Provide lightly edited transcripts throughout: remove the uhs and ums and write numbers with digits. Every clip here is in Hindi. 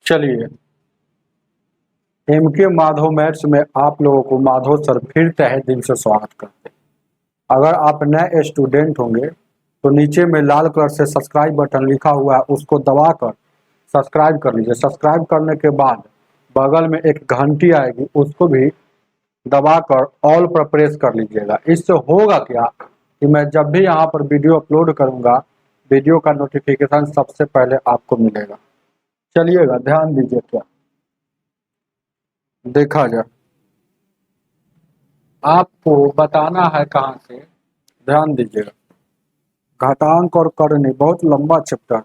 चलिए, एमके माधव मैथ्स में आप लोगों को माधव सर फिर तहे दिल से स्वागत करते हैं। अगर आप नए स्टूडेंट होंगे तो नीचे में लाल कलर से सब्सक्राइब बटन लिखा हुआ है, उसको दबाकर सब्सक्राइब कर लीजिए। सब्सक्राइब करने के बाद बगल में एक घंटी आएगी, उसको भी दबाकर ऑल पर प्रेस कर लीजिएगा। इससे होगा क्या कि मैं जब भी यहाँ पर वीडियो अपलोड करूँगा, वीडियो का नोटिफिकेशन सबसे पहले आपको मिलेगा। चलिएगा, ध्यान दीजिए, क्या देखा जाए, आपको बताना है कहाँ से। ध्यान दीजिएगा, घातांक और करनी बहुत लंबा चैप्टर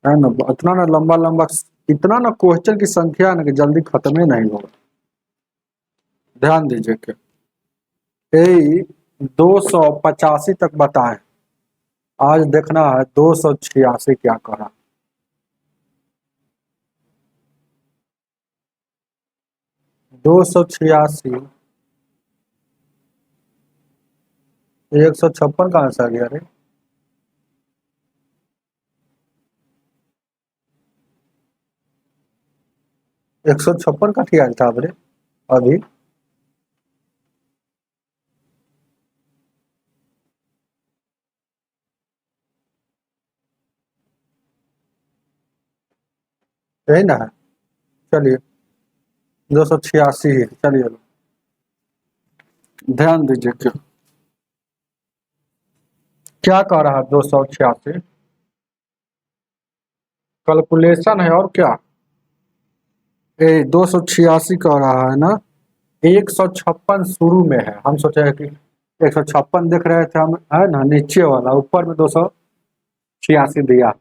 है ना। इतना ना लंबा लंबा, इतना ना क्वेश्चन की संख्या है ना कि जल्दी खत्म ही नहीं होगा। ध्यान दीजिए कि 285 तक बताएं, आज देखना है 286 क्या करा। दो सौ छियासी 156 कहाँ से आ गया रे? एक सौ छप्पन का ठीक था रे अभी। यही ना है। चलिए 286 ही, चलिए ध्यान दीजिए क्या कह रहा है। 286 कैलकुलेशन है और क्या। 286 कह रहा है ना, 156 शुरू में है। हम सोचे कि 156 देख रहे थे हम, है ना, नीचे वाला, ऊपर में 286 दिया।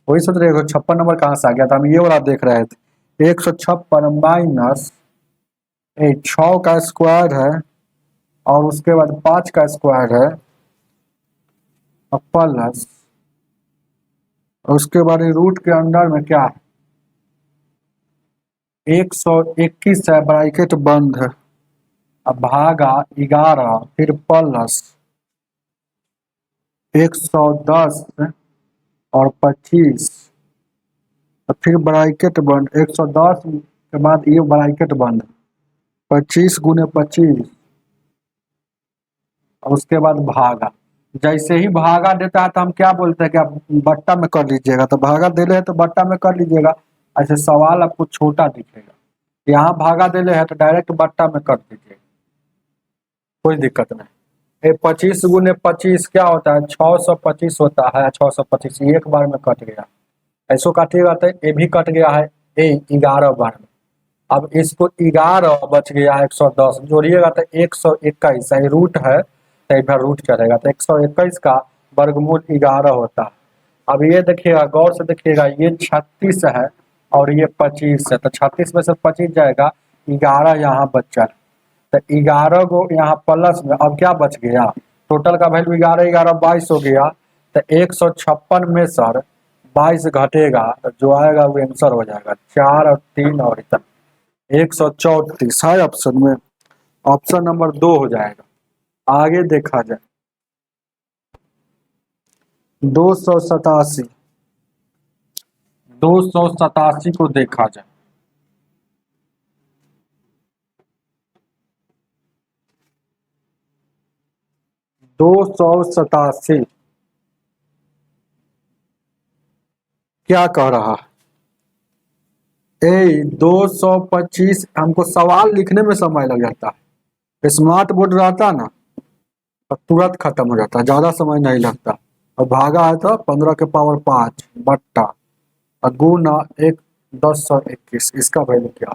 वही सोच रहे 156 नंबर कहाँ से आ गया था, हम ये वाला देख रहे थे। 156 माइनस 6 का स्क्वायर है और उसके बाद 5 का स्क्वायर है प्लस, उसके बाद रूट के अंदर में क्या है, 121 है, ब्रैकेट बंद है, अब भागा 11, फिर प्लस 110 और 25, फिर ब्रैकेट बंद, 110 के बाद ये ब्रैकेट बंद, 25 गुने 25 और उसके बाद भागा। जैसे ही भागा देता है तो हम क्या बोलते हैं कि आप बट्टा में कर लीजिएगा, तो भागा दे रहे हैं तो बट्टा में कर लीजिएगा। ऐसे सवाल आपको छोटा दिखेगा, यहाँ भागा दे रहे हैं तो डायरेक्ट बट्टा में कर दीजिएगा, कोई दिक्कत नहीं। ये 25 गुने 25 क्या होता है, 625 होता है। 625 एक बार में कट गया, ऐसो काटिएगा तो ये भी कट गया है, ये 11 बार में। अब इसको 11 बच गया 110 जोड़िएगा तो 121, रूट है तो इधर रूट चलेगा, तो 121 का वर्गमूल 11 होता है। अब ये देखिएगा, गौर से देखिएगा, ये 36 है और ये 25 है, तो 36 में से 25 जाएगा, 11 यहाँ बचा, तो 11 को यहाँ प्लस में अब क्या बच गया, टोटल का वैल्यू 11 11 22 हो गया। तो 156 में सर 22 घटेगा तो जो आएगा वो आंसर हो जाएगा 4 और 3 और इतना 134 है ऑप्शन में, ऑप्शन नंबर 2 हो जाएगा। आगे देखा जाए 287, 287 को देखा जाए। दो सौ सतासी क्या कह रहा है, 225। हमको सवाल लिखने में समय लग जाता है, स्मार्ट बोर्ड रहता ना तो तुरंत खत्म हो जाता है, ज्यादा समय नहीं लगता। और भागा है तो 15 के पावर 5 बट्टा और गुना 1021, इसका वैल्यू क्या।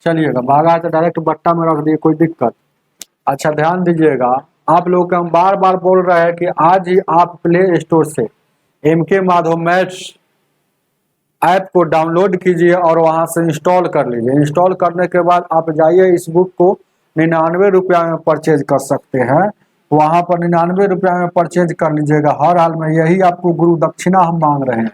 चलिएगा, भागा है तो डायरेक्ट बट्टा में रख दिए, कोई दिक्कत। अच्छा ध्यान दीजिएगा, आप लोग को हम बार बार बोल रहे हैं कि आज ही आप प्ले स्टोर से एमके माधव मैथ्स ऐप को डाउनलोड कीजिए और वहां से इंस्टॉल कर लीजिए। इंस्टॉल करने के बाद आप जाइए, इस बुक को 99 रुपया में परचेज कर सकते हैं। वहां पर 99 रुपया में परचेज कर लीजिएगा। हर हाल में यही आपको गुरु दक्षिणा हम मांग रहे हैं,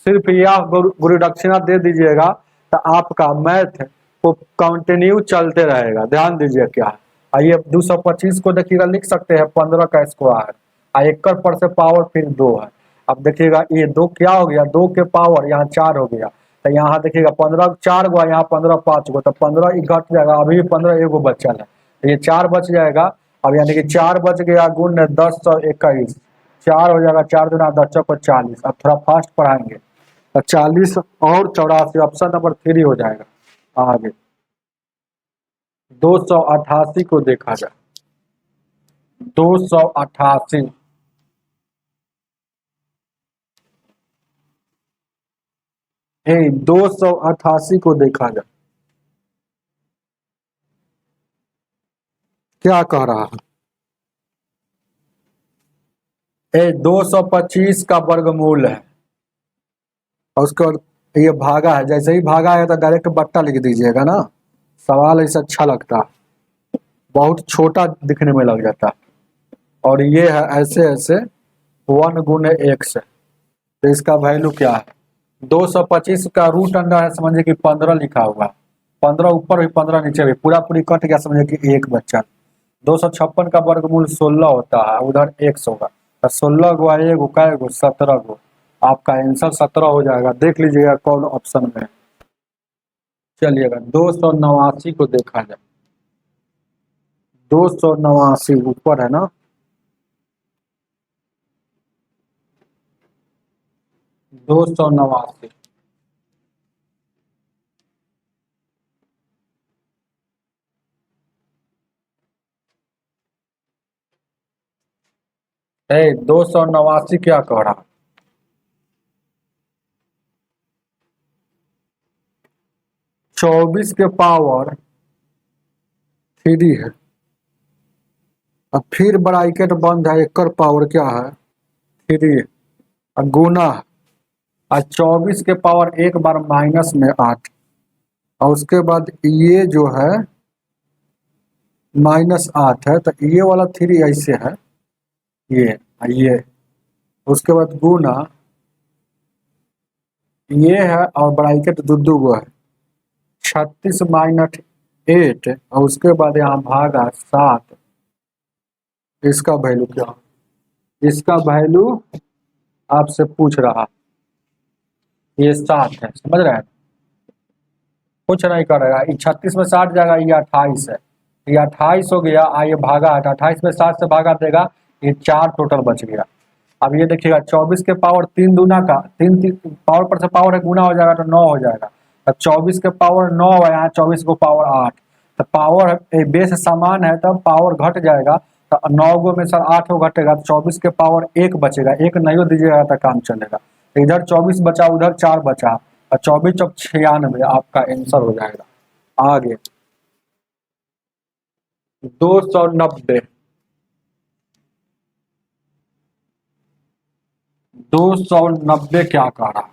सिर्फ यह गुरु दक्षिणा दे दीजिएगा तो आपका मैथ को कंटिन्यू चलते रहेगा। ध्यान दीजिए क्या है, आइए 225 को देखिएगा लिख सकते हैं 15 का स्क्वायर, एक पर से पावर फिर 2 है। अब देखिएगा ये 2 क्या हो गया, 2 के पावर यहाँ 4 हो गया, तो यहाँ देखिएगा 15 4 गो, यहाँ 15 5 गो, तो 15 घट जाएगा, अभी भी 15 एगो बचा है, तो ये 4 बच जाएगा। अब यानी कि 4 बच गया गुण 10 और 21, 4 हो जाएगा, 4 दूना 10 चौको 40। अब थोड़ा फास्ट पढ़ाएंगे तो 40 और 84, ऑप्शन नंबर 3 हो जाएगा। आगे 288 को देखा जाए, 288 288 को देखा जाए, क्या कह रहा है, 225 का वर्गमूल है, और उसके बाद ये भागा है, जैसे ही भागा है तो डायरेक्ट बट्टा लिख दीजिएगा ना, सवाल ऐसा अच्छा लगता है, बहुत छोटा दिखने में लग जाता है। और ये है ऐसे ऐसे 1 गुने x है, तो इसका वैल्यू क्या है, 225 का रूट अंडर है, समझिए कि 15 लिखा हुआ, 15 ऊपर भी 15 नीचे भी, पूरा पूरी कट गया, समझिए कि एक बच्चा। 256 का वर्गमूल 16 होता है, उधर x होगा, तो 16 गो आएगो, कै गो 17 गो, आपका आंसर 17 हो जाएगा। देख लीजिएगा कौन ऑप्शन में है। चलिएगा 289 को देखा जाए, 289 ऊपर है ना, 289 289 क्या कह रहा, 24 के पावर 3 है, अब फिर ब्रैकेट बंद है, एक पावर क्या है 3 है, गुना है, और 24 के पावर एक बार माइनस में 8, और उसके बाद ये जो है -8 है, तो ये वाला 3 ऐसे है, ये उसके बाद गुना ये है, और ब्रैकेट दो गो है, 36 माइनस 8, और उसके बाद यहाँ भागा 7, इसका वैल्यू क्या, इसका वैल्यू आपसे पूछ रहा, ये 7 है, समझ रहे हैं, कुछ नहीं करेगा, 36 में 60 जाएगा, ये 28 है, ये 28 हो गया, ये भागा 28 में 7 से भागा देगा, ये 4 टोटल बच गया। अब ये देखिएगा 24 के पावर 3 दूना का 3 पावर पर से पावर है, गुना हो जाएगा तो 9 हो जाएगा, तो 24 के पावर 9 है, यहाँ 24 को पावर 8, तो पावर बेस समान है, तब पावर घट जाएगा, तो 9 गो में सर 8 गो घटेगा, तो 24 के पावर 1 बचेगा, 1 नहीं दीजिएगा तो काम चलेगा, तो इधर 24 बचा, उधर 4 बचा, और 24 चौक 96 आपका आंसर हो जाएगा। आगे 290, 290 क्या कह रहा,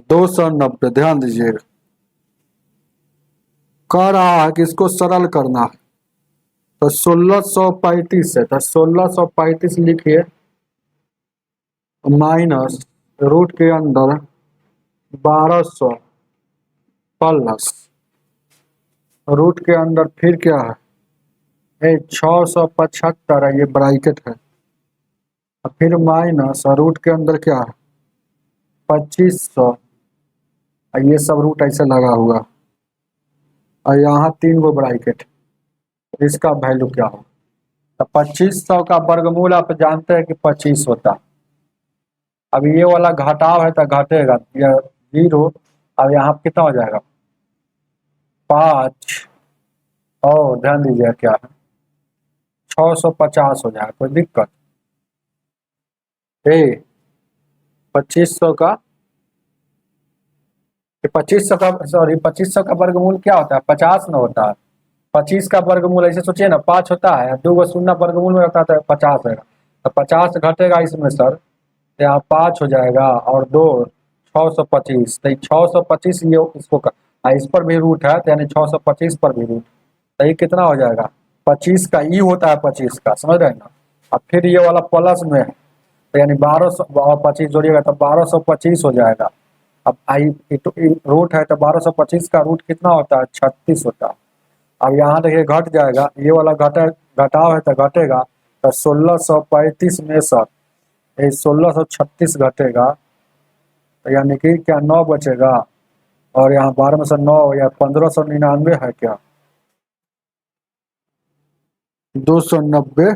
290 ध्यान दीजिएगा, कह रहा है कि इसको सरल करना है, तो 1635 है, तो 1635 लिखिए, माइनस रूट के अंदर 1200 प्लस रूट के अंदर फिर क्या है 675 है, ये ब्रैकेट है, फिर माइनस रूट के अंदर क्या है 2500, ये सब रूट ऐसे लगा हुआ, और यहाँ 3 गो ब्रैकेट, इसका वैल्यू क्या हो, तो 2500 का वर्गमूल आप जानते हैं कि 25 होता है, अब ये वाला घटाव है तो घटेगा, ये 0, अब यहाँ कितना हो जाएगा 5, और ध्यान दीजिए क्या है 650 हो जाएगा, कोई दिक्कत 2500 का 2500 का सॉरी 2500 का वर्गमूल क्या होता है 50 न होता है, 25 का वर्गमूल ऐसे सोचिए ना 5 होता है, 2 गो शून्य वर्गमूल में होता है 50 है, तो 50 घटेगा इसमें सर, तो यहाँ 5 हो जाएगा, और 2 625, तो 625 ये इसको इस पर भी रूट है, तो यानी 625 पर भी रूट, तो ये कितना हो जाएगा 25 का ई होता है 25 का, समझ रहे हैं ना, अब फिर ये वाला प्लस में है, तो यानी 1200 और 25 जोड़िएगा तो 1225 हो जाएगा, अब रूट है तो 1225 का रूट कितना होता है, 36 होता है। अब यहाँ देखिए घट जाएगा, ये वाला घटाव है तो घटेगा, तो 1635 में से 1636 घटेगा, तो यानी कि क्या 9 बचेगा, और यहाँ 12 में से 9 या 1599 है क्या, 290,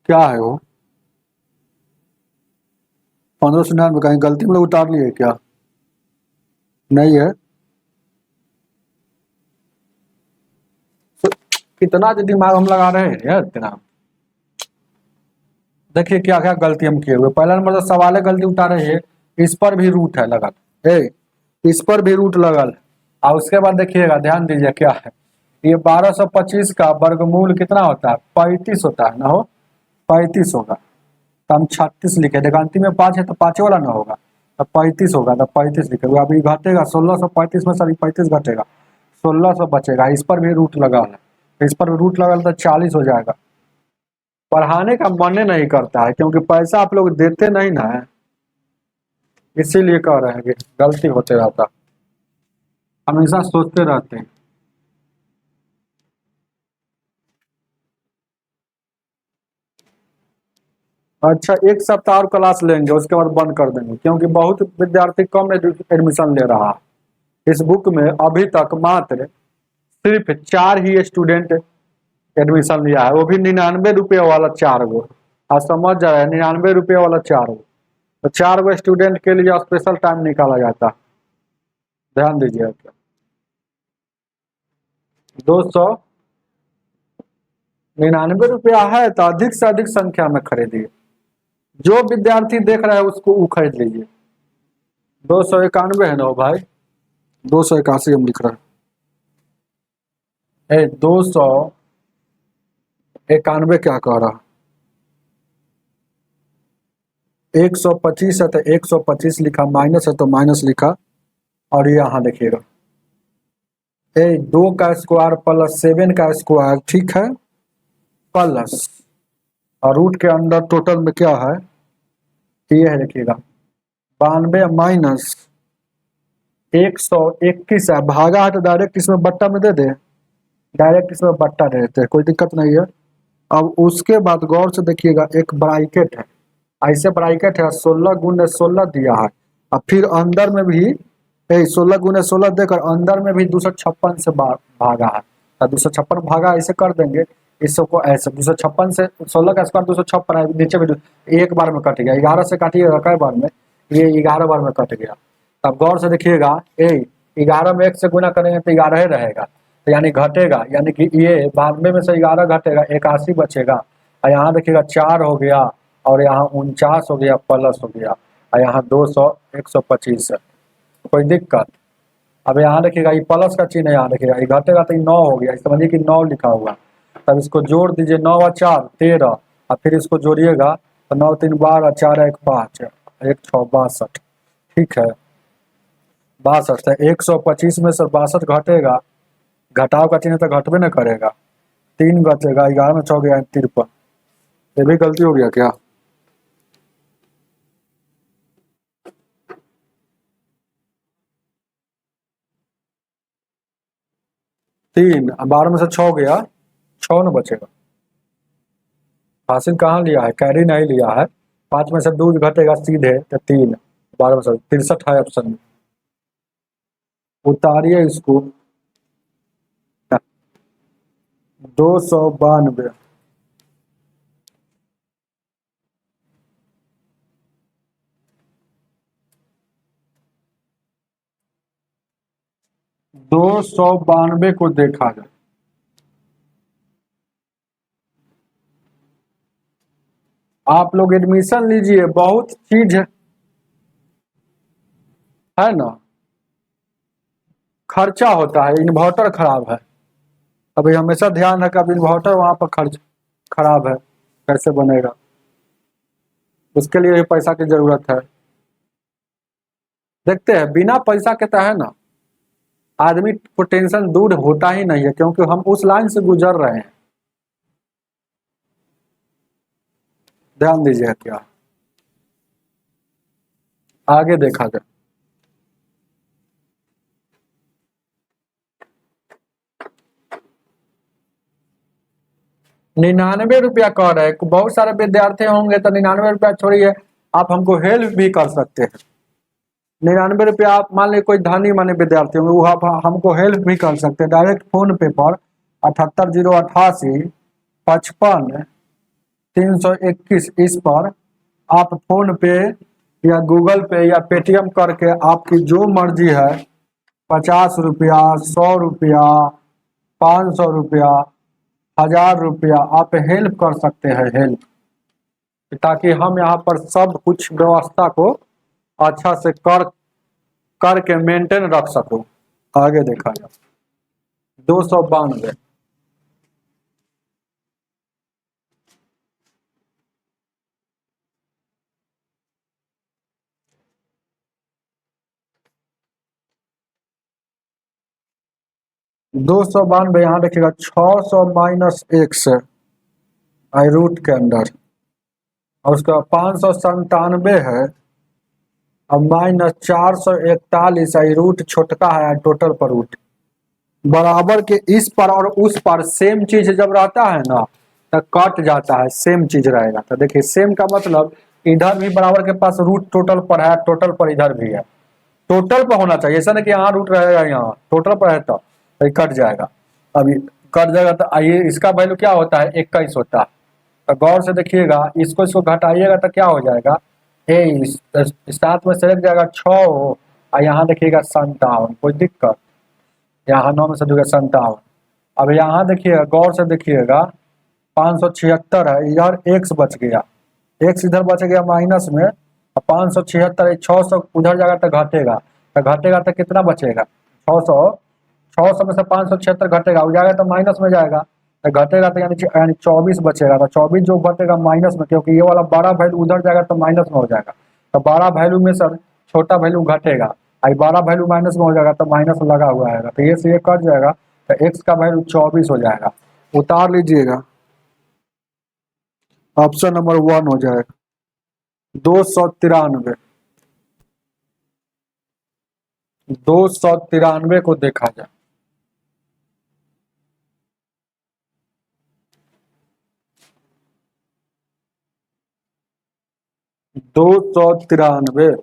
क्या है वो 1599, कहीं गलती में लोग उतार लिए क्या, नहीं है। तो कितना जो दिमाग हम लगा रहे हैं यार इतना। देखिए क्या क्या गलती हम किए हुए, पहला नंबर तो सवाल गलती उतारे हैं, इस पर भी रूट है लगल, इस पर भी रूट लगल। और उसके बाद देखिएगा, ध्यान दीजिए क्या है, ये 1225 का वर्गमूल कितना होता है, 35 होता है ना, हो 35 होगा, तो हम 36 लिखे, देखा अंतिम में 5 है तो 5 वाला ना होगा, तो 35 होगा, तो 35 लिखे। अभी घटेगा 1635 में सर 35 घटेगा, 1600 बचेगा, इस पर भी रूट लगा है, इस पर भी रूट लगा तो 40 हो जाएगा। पढ़ाने का मन नहीं करता है, क्योंकि पैसा आप लोग देते नहीं ना है, इसीलिए कह रहे हैं कि गलती होते रहता, हमेशा सोचते रहते हैं। अच्छा, एक सप्ताह और क्लास लेंगे, उसके बाद बंद कर देंगे, क्योंकि बहुत विद्यार्थी कम एडमिशन ले रहा है। इस बुक में अभी तक मात्र सिर्फ 4 ही स्टूडेंट एडमिशन लिया है, वो भी 99 रुपये वाला 4 गो। आप समझ जा रहे हैं, 99 रुपये वाला 4 गो, तो 4 गो स्टूडेंट के लिए स्पेशल टाइम निकाला जाता है, ध्यान दीजिए। 299 रुपया है तो अधिक से अधिक संख्या में खरीदिए, जो विद्यार्थी देख रहा है उसको वो खरीद लीजिए। 291 है ना भाई, 281 हम लिख रहे हैं, 291 क्या कह रहा, 125 है तो 125 लिखा, माइनस है तो माइनस लिखा, और ये यहाँ देखिएगा 2 का स्क्वायर प्लस 7 का स्क्वायर, ठीक है, प्लस, और रूट के अंदर टोटल में क्या है, ये है देखिएगा 92 माइनस 121 है, भागा है तो डायरेक्ट इसमें बट्टा में दे दे, डायरेक्ट इसमें बट्टा दे देते हैं, कोई दिक्कत नहीं है। अब उसके बाद गौर से देखिएगा, एक ब्रैकेट है, ऐसे ब्रैकेट है, 16 × 16 दिया है, और फिर अंदर में भी 16 × 16 देकर अंदर में भी 256 से भागा है, तो 256 भागा ऐसे कर देंगे, इसको ऐसे 256 से 16 का स्क्वायर 256 है, नीचे भी एक बार में कट गया, 11 से काटिएगा कई बार में, ये 11 बार में कट गया। अब गौर से देखिएगा, 11 में 1 से गुना करेंगे तो 11 ही रहेगा, तो यानी घटेगा, यानी कि ये 92 में से 11 घटेगा, 81 बचेगा, और यहाँ देखिएगा 4 हो गया, और यहाँ 49 हो गया, प्लस हो गया, और यहाँ 200 125 है, कोई दिक्कत। अब यहाँ देखिएगा ये प्लस का चिन्ह है, यहाँ देखिएगा ये घटेगा तो 9 हो गया, समझिए कि 9 लिखा हुआ, तब इसको जोड़ दीजिए, 9 और 4 13, और फिर इसको जोड़िएगा तो 9 3 12, 4 1 5, 1 6 62, ठीक है 62 है, 125 में से 62 घटेगा, घटाव का चिन्ह तो घटबे न करेगा, 3 घटेगा, 11 में 6 गया 53, ये भी गलती हो गया क्या, 3, 12 में से 6 गया, 6 न बचेगा, हासिल कहाँ लिया है, कैरी नहीं लिया है, 5 में से 2 घटेगा सीधे तो 3, 12 में से 63 है ऑप्शन में, उतारिए इसको, 292, को देखा जाए, आप लोग एडमिशन लीजिए, बहुत चीज है ना, खर्चा होता है, इन्वर्टर खराब है, अभी हमेशा ध्यान रखा, अब इन्वर्टर वहां पर खर्च खराब है, कैसे बनेगा, उसके लिए भी पैसा की जरूरत है। देखते हैं, बिना पैसा के तो है ना, आदमी को टेंशन दूर होता ही नहीं है, क्योंकि हम उस लाइन से गुजर रहे हैं। ध्यान दीजिए क्या आगे देखा जाए। 99 रुपया कह रहे हैं। बहुत सारे विद्यार्थी होंगे तो 99 रुपया छोड़िए, आप हमको हेल्प भी कर सकते हैं। 99 रुपया आप मान लीजिए कोई धनी माने विद्यार्थी होंगे, वो आप हमको हेल्प भी कर सकते हैं। डायरेक्ट फोन पे पर 78 088 55 321 इस पर आप फोन पे या गूगल पे या पेटीएम करके आपकी जो मर्जी है 50 रुपया, 100 रुपया, 500 रुपया, 1000 रुपया आप हेल्प कर सकते हैं। हेल्प, ताकि हम यहाँ पर सब कुछ व्यवस्था को अच्छा से करके मेंटेन रख सको। आगे देखा जाए 292। यहाँ देखिएगा 600 - 1 से आई रूट के अंदर, और उसका 597 है, अब -441 आई रूट छोटका है टोटल पर रूट बराबर के इस पर और उस पर सेम चीज जब रहता है ना तो कट जाता है, सेम चीज रहेगा। तो देखिए सेम का मतलब इधर भी बराबर के पास रूट टोटल पर है, टोटल पर इधर भी है, टोटल पर होना चाहिए। ऐसा नहीं कि यहाँ रूट रहेगा, यहाँ टोटल पर है तो ये कट जाएगा। अभी कट जाएगा तो आइए इसका वैल्यू क्या होता है, 21 होता है। तो गौर से देखिएगा, इसको घटाइएगा तो क्या हो जाएगा, 7 में से जाएगा 6 और यहाँ देखिएगा 57, कोई दिक्कत, यहाँ 9 में से 57। अब यहाँ देखिएगा गौर से देखिएगा 576 है, इधर x बच गया, x इधर बच गया माइनस में, 576 600 उधर जाएगा तो घटेगा तो कितना बचेगा 600 में से 576 घटेगा, हो जाएगा तो माइनस में जाएगा, तो घटेगा तो यानी 24 बचेगा। तो 24 जो घटेगा माइनस में, क्योंकि ये वाला बड़ा वैल्यू उधर जाएगा तो माइनस में हो जाएगा, तो बड़ा वैल्यू में सर छोटा वैल्यू घटेगा, आई बड़ा वैल्यू माइनस में हो जाएगा तो माइनस लगा हुआ है, तो ये से ये कट जाएगा तो x का वैल्यू 24 हो जाएगा। उतार लीजिएगा, ऑप्शन नंबर 1 हो जाएगा 293। 293 को देखा जाए, 293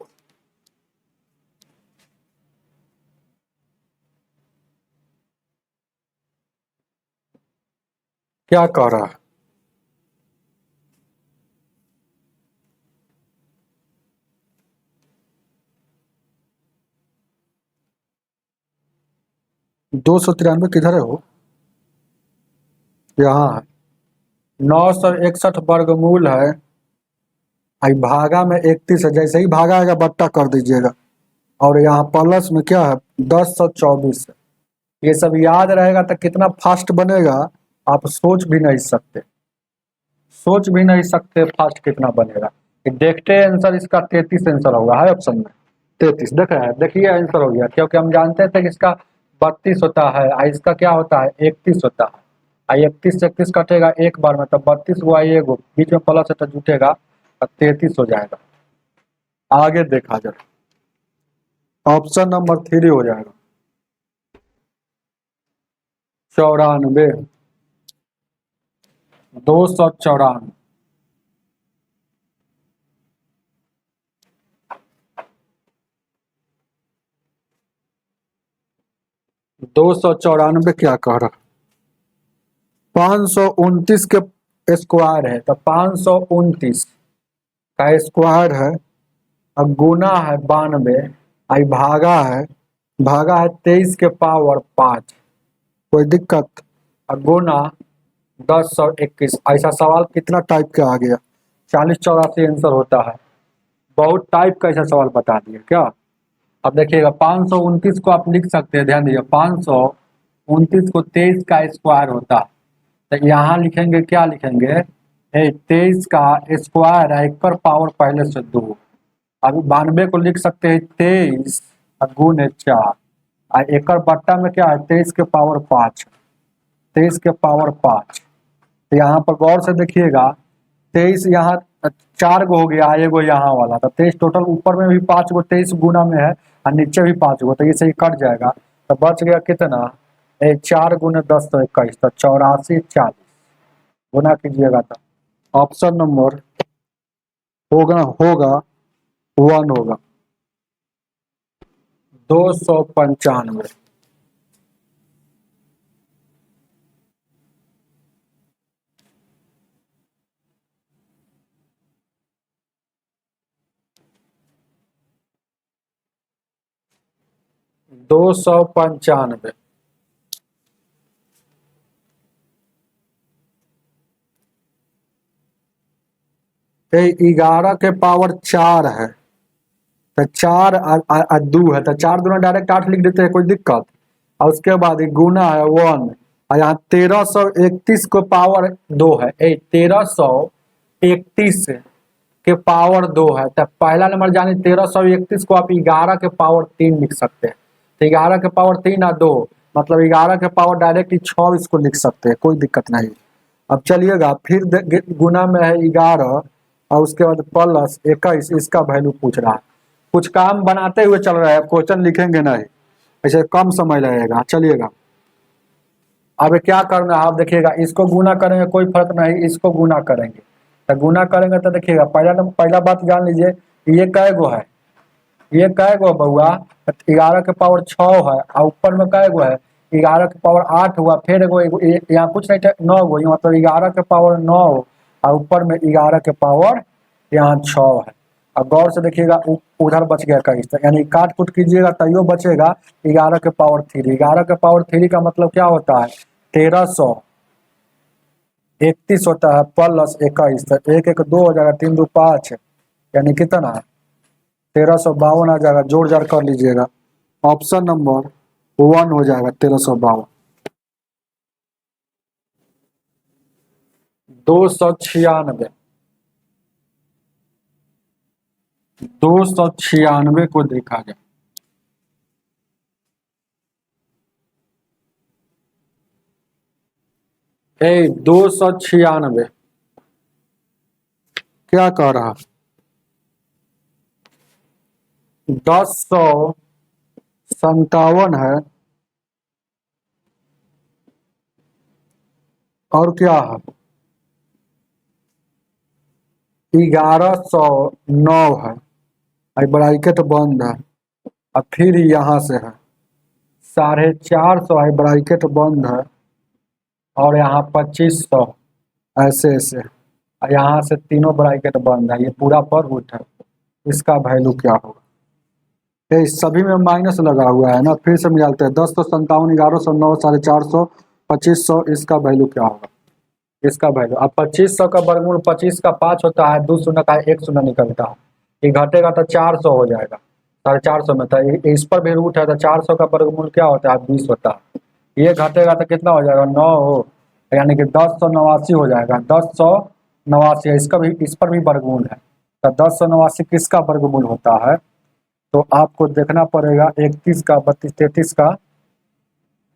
क्या कह रहा है, दो सौ तिरानवे किधर है वो, यहाँ है 961 वर्गमूल है, आई भागा में 31 है, जैसे ही भागा आएगा बट्टा कर दीजिएगा, और यहाँ प्लस में क्या है 1024 है। ये सब याद रहेगा तो कितना फास्ट बनेगा आप सोच भी नहीं सकते, सोच भी नहीं सकते फास्ट कितना बनेगा। देखते आंसर इसका 33 आंसर होगा, है ऑप्शन में 33 देख रहे हैं, देखिए आंसर हो गया, क्योंकि हम जानते थे कि इसका 32 होता है, इसका क्या होता है 31 होता है, 31 से 31 कटेगा एक बार में, तो 32 हुआ, एगो बीच में प्लस है तो जुटेगा, 33 हो जाएगा। आगे देखा जाए ऑप्शन नंबर 3 हो जाएगा 94, 294। 294 क्या कह रहा, 529 के स्क्वायर है, तो 529 का स्क्वायर है, अब गुना है 92, आई भागा है 23 के पावर 5, कोई दिक्कत, अब गुना 1021। ऐसा सवाल कितना टाइप का आ गया, 40 84 आंसर होता है, बहुत टाइप का ऐसा सवाल बता दिया क्या। अब देखिएगा 529 को आप लिख सकते हैं, ध्यान दीजिए 529 को 23 का स्क्वायर होता है, तो यहाँ लिखेंगे क्या लिखेंगे, 23 का स्क्वायर है, एक पर पावर पहले से 2, अभी 92 को लिख सकते हैं 23 गुने 4, और एक बट्टा में क्या है 23 के पावर 5, 23 के पावर 5। तो यहाँ पर गौर से देखिएगा 23 यहाँ 4 गो हो गया, एगो यहाँ वाला तो 23 टोटल, ऊपर में भी 5 गो 23 गुना में है और नीचे भी 5 गो, तो ये सही कट जाएगा। तो बच गया कितना, 4 गुने 10 तो 21, तो 84 40 गुना कीजिएगा तो ऑप्शन नंबर होगा होगा 1 होगा 295। 295। 11 के पावर 4 है, तो 4 और 2 है, तो 4 दूना डायरेक्ट 8 लिख देते हैं, कोई दिक्कत। और उसके बाद ये गुना है 1, और यहाँ 1331 को पावर 2 है, 1331 के पावर 2 है, तो पहला नंबर जाने 1331 को आप 11 के पावर 3 लिख सकते हैं, तो 11 के पावर 3 और 2 मतलब 11 के पावर डायरेक्ट 26 को लिख सकते हैं, कोई दिक्कत नहीं। अब चलिएगा फिर गुना में है 11 और उसके बाद प्लस 21, इसका वैल्यू पूछ रहा है। कुछ काम बनाते हुए चल रहा है, क्वेश्चन लिखेंगे नहीं, ऐसे कम समय लगेगा। चलिएगा अब क्या करना है, आप देखिएगा, इसको गुना करेंगे कोई फर्क नहीं, इसको गुना करेंगे, तो गुना करेंगे तो देखिएगा पहला बात जान लीजिए, ये कै गो है, ये कै गो बउआ 11 के पावर 6 है, और ऊपर में कै गो है 11 के पावर 8 हुआ, फिर एगो यहाँ कुछ नहीं 9 गो, मतलब 11 के पावर 9 और ऊपर में 11 के पावर यहाँ 6 है। अब गौर से देखिएगा उधर बच गया कहीं, यानी काट कुट कीजिएगा तैयो बचेगा 11 के पावर 3। 11 के पावर 3 का मतलब क्या होता है, 1331 होता है प्लस 21, तो 1 1 2 हो जाएगा, 3 2 5, यानी कितना 1352 आ जाएगा, जोड़ जाड़ कर लीजिएगा, ऑप्शन नंबर 1 हो जाएगा 1352। 296, 296 को देखा जाए, ए 296 क्या कह रहा, 1057 है, और क्या है 1109 है, ब्रैकेट बंद है, और फिर यहाँ से है 450 है, ब्रैकेट बंद है, और यहाँ 2500, ऐसे ऐसे, और यहाँ से तीनों ब्रैकेट बंद है, ये पूरा पर रूट है, इसका वैल्यू क्या होगा। तो इस सभी में माइनस लगा हुआ है ना, फिर से मिलाते हैं, 1057 1109 450 2500, इसका वैल्यू क्या होगा, इसका वैल्यू अब 2500 का वर्गमूल 25 का 5 होता है, 2 शून्य का 1 शून्य निकलता है, ये घटेगा तो 400 हो जाएगा, 450 में, तो इस पर भी रूट है, तो 400 का वर्गमूल क्या होता है 20 होता है, ये घटेगा तो कितना हो जाएगा 9 हो, यानी कि 1089 हो जाएगा, 1089, इसका भी, इस पर भी वर्गमूल है, तो 1089 किसका वर्गमूल होता है, तो आपको देखना पड़ेगा 31 का 32 33 का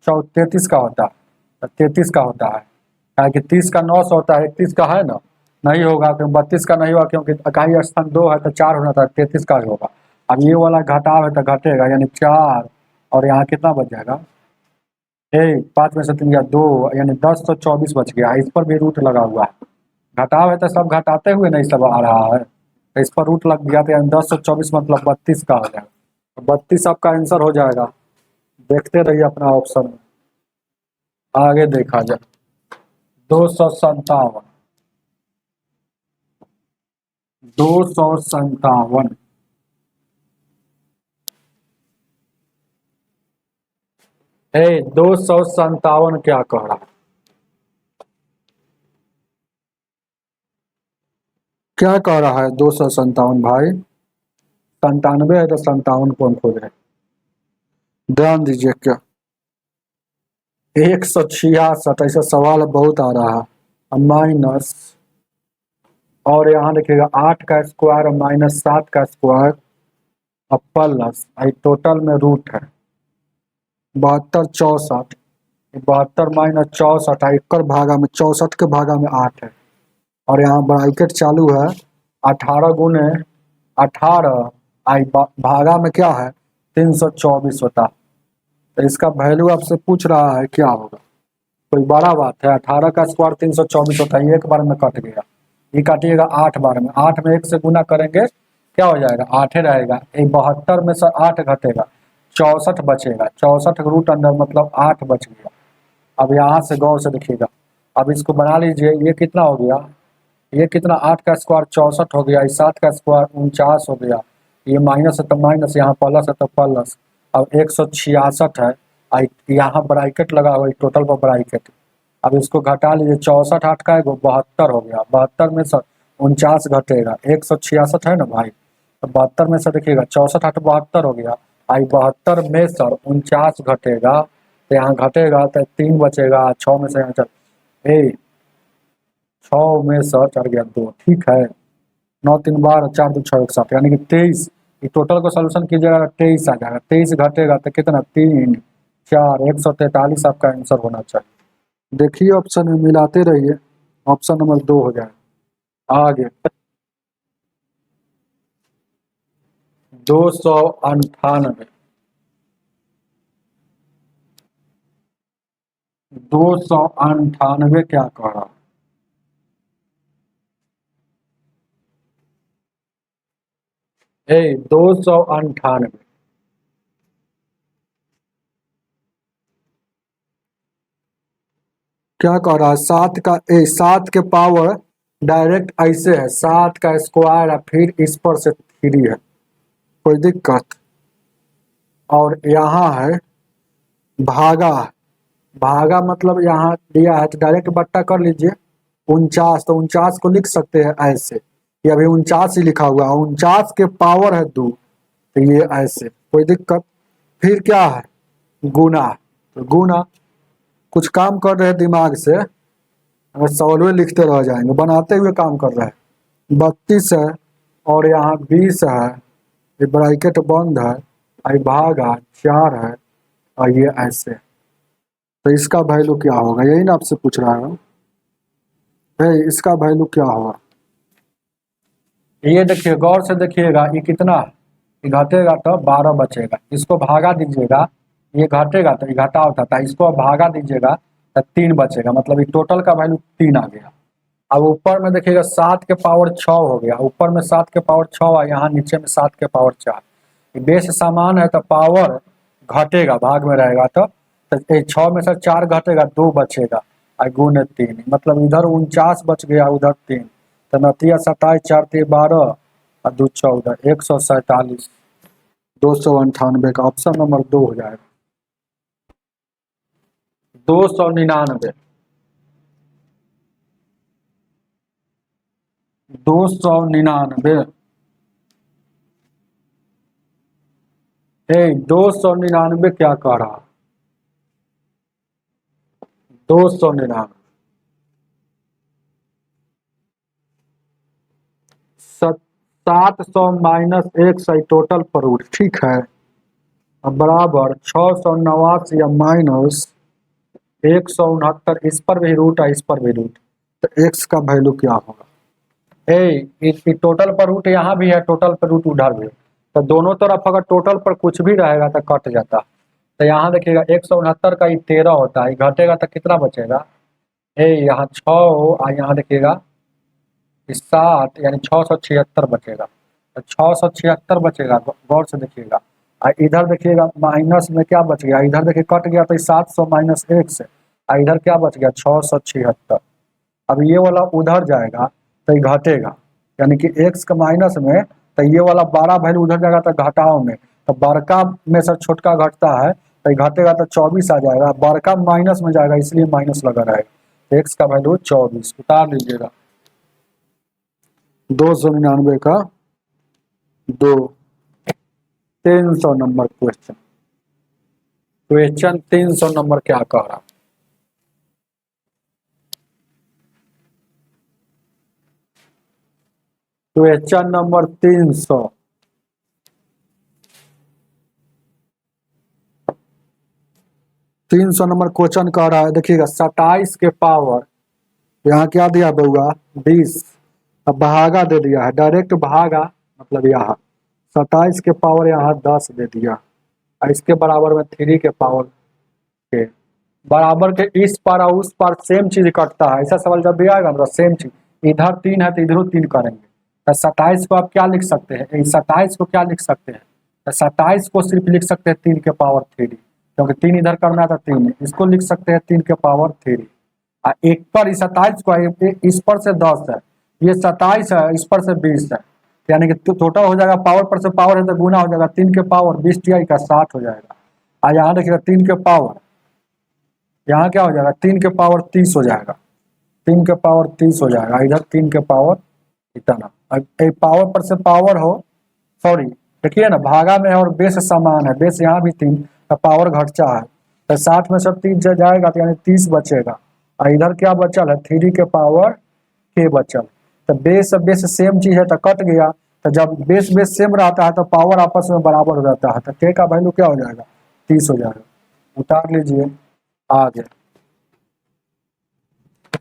33 का होता है, 33 का होता है, कि 30 का 900 होता है, 31 का है ना, नहीं होगा क्योंकि 32 का नहीं होगा, क्योंकि इकाई स्थान 2 है तो 4 होना था, 33 का ही होगा। अब ये वाला घटाव है तो घटेगा, यानी 4, और यहाँ कितना बच जाएगा 5 में से 3 या 2, यानी 1024 बच गया, इस पर भी रूट लगा हुआ है, घटाव है तो सब घटाते हुए नहीं सब आ रहा है, तो इस पर रूट लग गया, तो यानी 1024 मतलब 32 का हो जाएगा, 32 आपका आंसर हो जाएगा। देखते रहिए अपना ऑप्शन में, आगे देखा जाए 257, 257, ए 257 क्या कह रहा है, क्या कह रहा है 257 भाई, 97 है तो 57 को हम खोज रहे हैं, ध्यान दीजिए, क्या 166, ऐसा सवाल बहुत आ रहा है, माइनस, और यहाँ देखिएगा 8 का स्क्वायर माइनस 7 का स्क्वायर और प्लस, टोटल में रूट है 72 64, 72 माइनस 64, 71 भागा में 64 के भागा में 8 है, और यहाँ ब्रैकेट चालू है 18 गुने 18 आई भागा में क्या है 324 होता। तो इसका वैल्यू आपसे पूछ रहा है क्या होगा। कोई बड़ा बात है, 18 का स्क्वायर 324 होता है, एक बार में कट गया। ये काटिएगा 8 बार में, 8 में 1 से गुना करेंगे क्या हो जाएगा 8 रहेगा। 72 में से 8 घटेगा 64 बचेगा, 64 रूट अंडर मतलब 8 बच गया। अब यहाँ से गौर से देखिएगा, अब इसको बना लीजिए, ये कितना हो गया, ये कितना 8 का स्क्वायर 64 हो गया, 7 का स्क्वायर 49 हो गया, ये माइनस है तो माइनस, यहाँ प्लस है तो प्लस। अब 166 है, यहाँ ब्रैकेट लगा हुआ है, टोटल पर ब्रैकेट। अब इसको घटा लीजिए, 64 8 का है 72 हो गया, 72 में से 49 घटेगा, 166 है ना भाई, तो 72 में से देखिएगा 64 8 72 हो गया, आई 72 में से 49 घटेगा, तो यहाँ घटेगा तो 3 बचेगा, 6 में से यहाँ चल 6 में से चढ़ गया 2, ठीक है। 9 3 12 4 2 6 1 7 यानी कि 23। ये टोटल को सोल्यूशन कीजिएगा 23 आ जाएगा, 23 घटेगा तो कितना 3 4 143 आपका आंसर होना चाहिए। देखिए ऑप्शन में मिलाते रहिए, ऑप्शन नंबर 2 हो जाए। आगे 298, 298 क्या कह रहा 298 क्या कह रहा है, 7 के पावर डायरेक्ट ऐसे है, 7 का स्क्वायर है, फिर इस पर से 3 है, कोई दिक्कत। और यहाँ है भागा, भागा मतलब यहाँ दिया है तो डायरेक्ट बट्टा कर लीजिए। 49, तो 49 को लिख सकते हैं ऐसे, ये अभी 49 ही लिखा हुआ है, 49 के पावर है 2, तो ये ऐसे, कोई दिक्कत। फिर क्या है गुना, तो गुना कुछ काम कर रहे हैं दिमाग से, अगर सॉल्व लिखते रह जाएंगे, बनाते हुए काम कर रहे हैं। 32 है और यहाँ 20 है, ये ब्रैकेट बंद है, आई भागा 4 है, और ये ऐसे, तो इसका वैल्यू क्या होगा, यही ना आपसे पूछ रहा हूँ, इसका वैल्यू क्या होगा। ये देखिए गौर से देखिएगा, ये कितना, ये घटेगा तो 12 बचेगा, इसको भागा दीजिएगा, ये घटेगा तो ये घटा होता था, इसको भागा दीजिएगा तो 3 बचेगा, मतलब ये टोटल का वैल्यू 3 आ गया। अब ऊपर में देखिएगा 7 के पावर 6 हो गया, ऊपर में 7 के पावर 6 है, यहाँ नीचे में 7 के पावर 4, बेस समान है तो पावर घटेगा, भाग में रहेगा तो 6 में से 4 घटेगा 2 बचेगा, और गुने 3, मतलब इधर 49 बच गया उधर 3, तो 29 27 4 3 12 और 2 14 147, 298 का ऑप्शन नंबर 2 हो जाएगा। 299, 299 299 क्या कह रहा, 299 700 माइनस 100 टोटल पर रूट, ठीक है, अब बराबर 689 या माइनस 169, इस पर भी रूट है, इस पर भी रूट, तो एक्स का वैल्यू क्या होगा। इस टोटल पर रूट यहाँ भी है, टोटल पर रूट उधर भी है, तो दोनों तरफ अगर टोटल पर कुछ भी रहेगा तो कट जाता। तो यहाँ देखिएगा 169 का 13 होता है, घटेगा तो कितना बचेगा, यहाँ 6 हो, और यहाँ देखिएगा 7 यानी 676 बचेगा, तो 676 बचेगा, गौर से देखिएगा। और इधर देखिएगा माइनस में क्या बच गया, इधर देखिए कट गया तो 700 माइनस 1 से, और इधर क्या बच गया 676। अब ये वाला उधर जाएगा तो ये घटेगा, यानी कि x का माइनस में, तो ये वाला बड़ा वैल्यू उधर जाएगा तो घटाओ में, तो बड़का में से छोटका घटता है, तो ये घटेगा तो 24 आ जाएगा, बड़का माइनस में जाएगा इसलिए माइनस लगा रहेगा, तो x का वैल्यू 24 उतार लीजिएगा। 299 का 2। 300 नंबर क्वेश्चन, क्वेश्चन 300 नंबर क्या कह रहा, क्वेश्चन नंबर 300, नंबर क्वेश्चन कह रहा है, देखिएगा 27 के पावर, यहाँ क्या दिया होगा 20, अब भागा दे दिया है, डायरेक्ट भागा मतलब यहाँ 27 के पावर यहाँ 10 दे दिया, और इसके बराबर में 3 के पावर के बराबर के इस पार और उस पार सेम चीज कटता है। ऐसा सवाल जब भी आएगा मतलब सेम चीज, इधर 3 है तो इधरों 3 करेंगे। तो 27 को आप क्या लिख सकते हैं, 27 को क्या लिख सकते हैं, तो 27 को सिर्फ लिख सकते हैं 3 के पावर 3, क्योंकि 3 इधर करना था 3, इसको लिख सकते हैं 3 के पावर 3। और एक पर 27 को इस पर से 10 है, ये 27 है, इस पर से 20 है, यानी कि टोटल हो जाएगा, पावर पर से पावर है तो गुना हो जाएगा, 3 के पावर 20 टी का 60 हो जाएगा। और यहाँ देखिएगा 3 के पावर, यहाँ क्या हो जाएगा 3 के पावर 30 हो जाएगा, 3 के पावर 30 हो जाएगा, इधर 3 के पावर इतना। अब पावर पर से पावर हो, सॉरी देखिए ना भागा में है और बेस समान है, बेस यहाँ भी 3 तो पावर घटचा है, तो 60 में सब 3 जाएगा तो यानी 30 बचेगा, और इधर क्या बचल है 3 के पावर के बचल। तो बेस बेस सेम चीज है तो कट गया, तो जब बेस बेस सेम रहता है तो पावर आपस में बराबर हो जाता है, तो के का वैल्यू क्या हो जाएगा 30 हो जाएगा। उतार लीजिए आगे,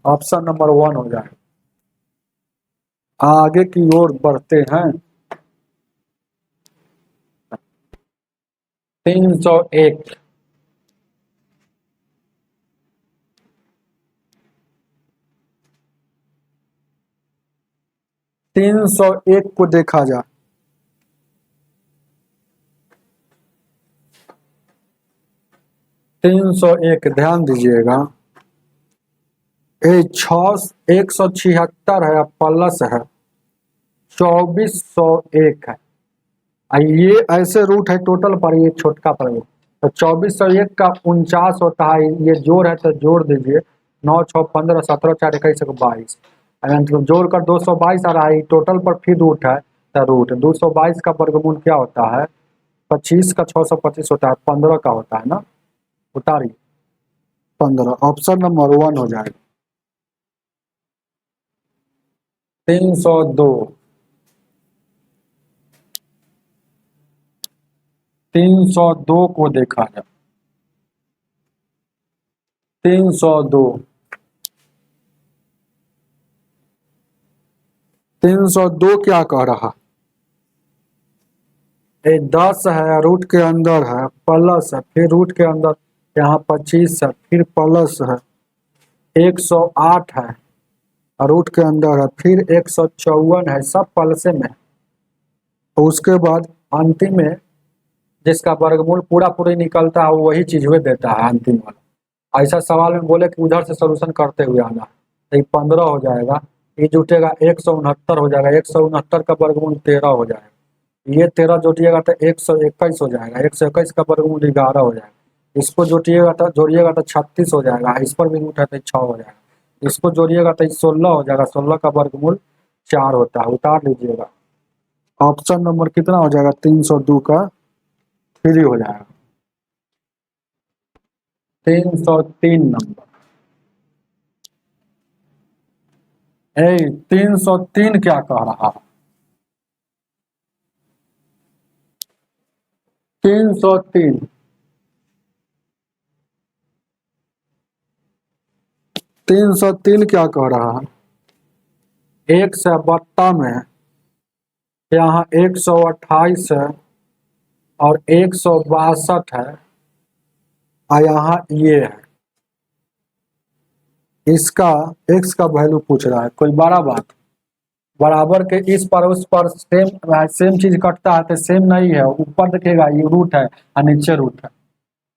ऑप्शन नंबर 1 हो जाएगा। आगे की ओर बढ़ते हैं। 301 301 को देखा जाए, 301 ध्यान दीजिएगा, ये 176 है प्लस है 2401 है, ये ऐसे रूट है टोटल पर, ये छोटका पर तो 2401 का 49 होता है, ये जोड़ है तो जोड़ दीजिए 9 6 15 17 4 21 22, मतलब जोड़ कर 222 आ रहा है, टोटल पर फिर रूट है तो रूट 222 का वर्गमूल क्या होता है 25 का 625 होता है, 15 का होता है ना, उतारिए 15, ऑप्शन नंबर 1 हो जाएगा। 302 302 को देखा जाए, 302 302 क्या कह रहा, ये 10 है रूट के अंदर है प्लस है, फिर रूट के अंदर यहाँ 25 है, फिर प्लस है 108 है, रूट के अंदर है, फिर 154 है, सब प्लसे में। तो उसके बाद अंतिम में जिसका वर्गमूल पूरा पूरी निकलता है वही चीज हुए देता है अंतिम वाला। ऐसा सवाल में बोले कि उधर से सोल्यूशन करते हुए आना, तो ये 15 हो जाएगा, ये जुटेगा 169 हो जाएगा, 169 का वर्गमूल 13 हो जाएगा, ये 13 जोड़िएगा तो 121 हो जाएगा, 121 का वर्गमूल 11 हो जाएगा, इसको जोड़िएगा तो 36 हो जाएगा, इस पर भी रूट है तो 6 हो जाएगा, इसको जोड़िएगा तो 16 हो जाएगा, 16 का वर्गमूल 4 होता है। उतार लीजिएगा, ऑप्शन नंबर कितना हो जाएगा 302 का 3 हो जाएगा। 303 नंबर, 303 क्या कह रहा है, 303 303 क्या कह रहा है, एक से बट्टा में यहाँ 128 है और 162 है, और यहाँ ये है, इसका x का वैल्यू पूछ रहा है, कोई बड़ा बात, बराबर के इस पर उस पर सेम चीज कटता है तो सेम नहीं है, ऊपर दिखेगा ये रूट है और नीचे रूट है,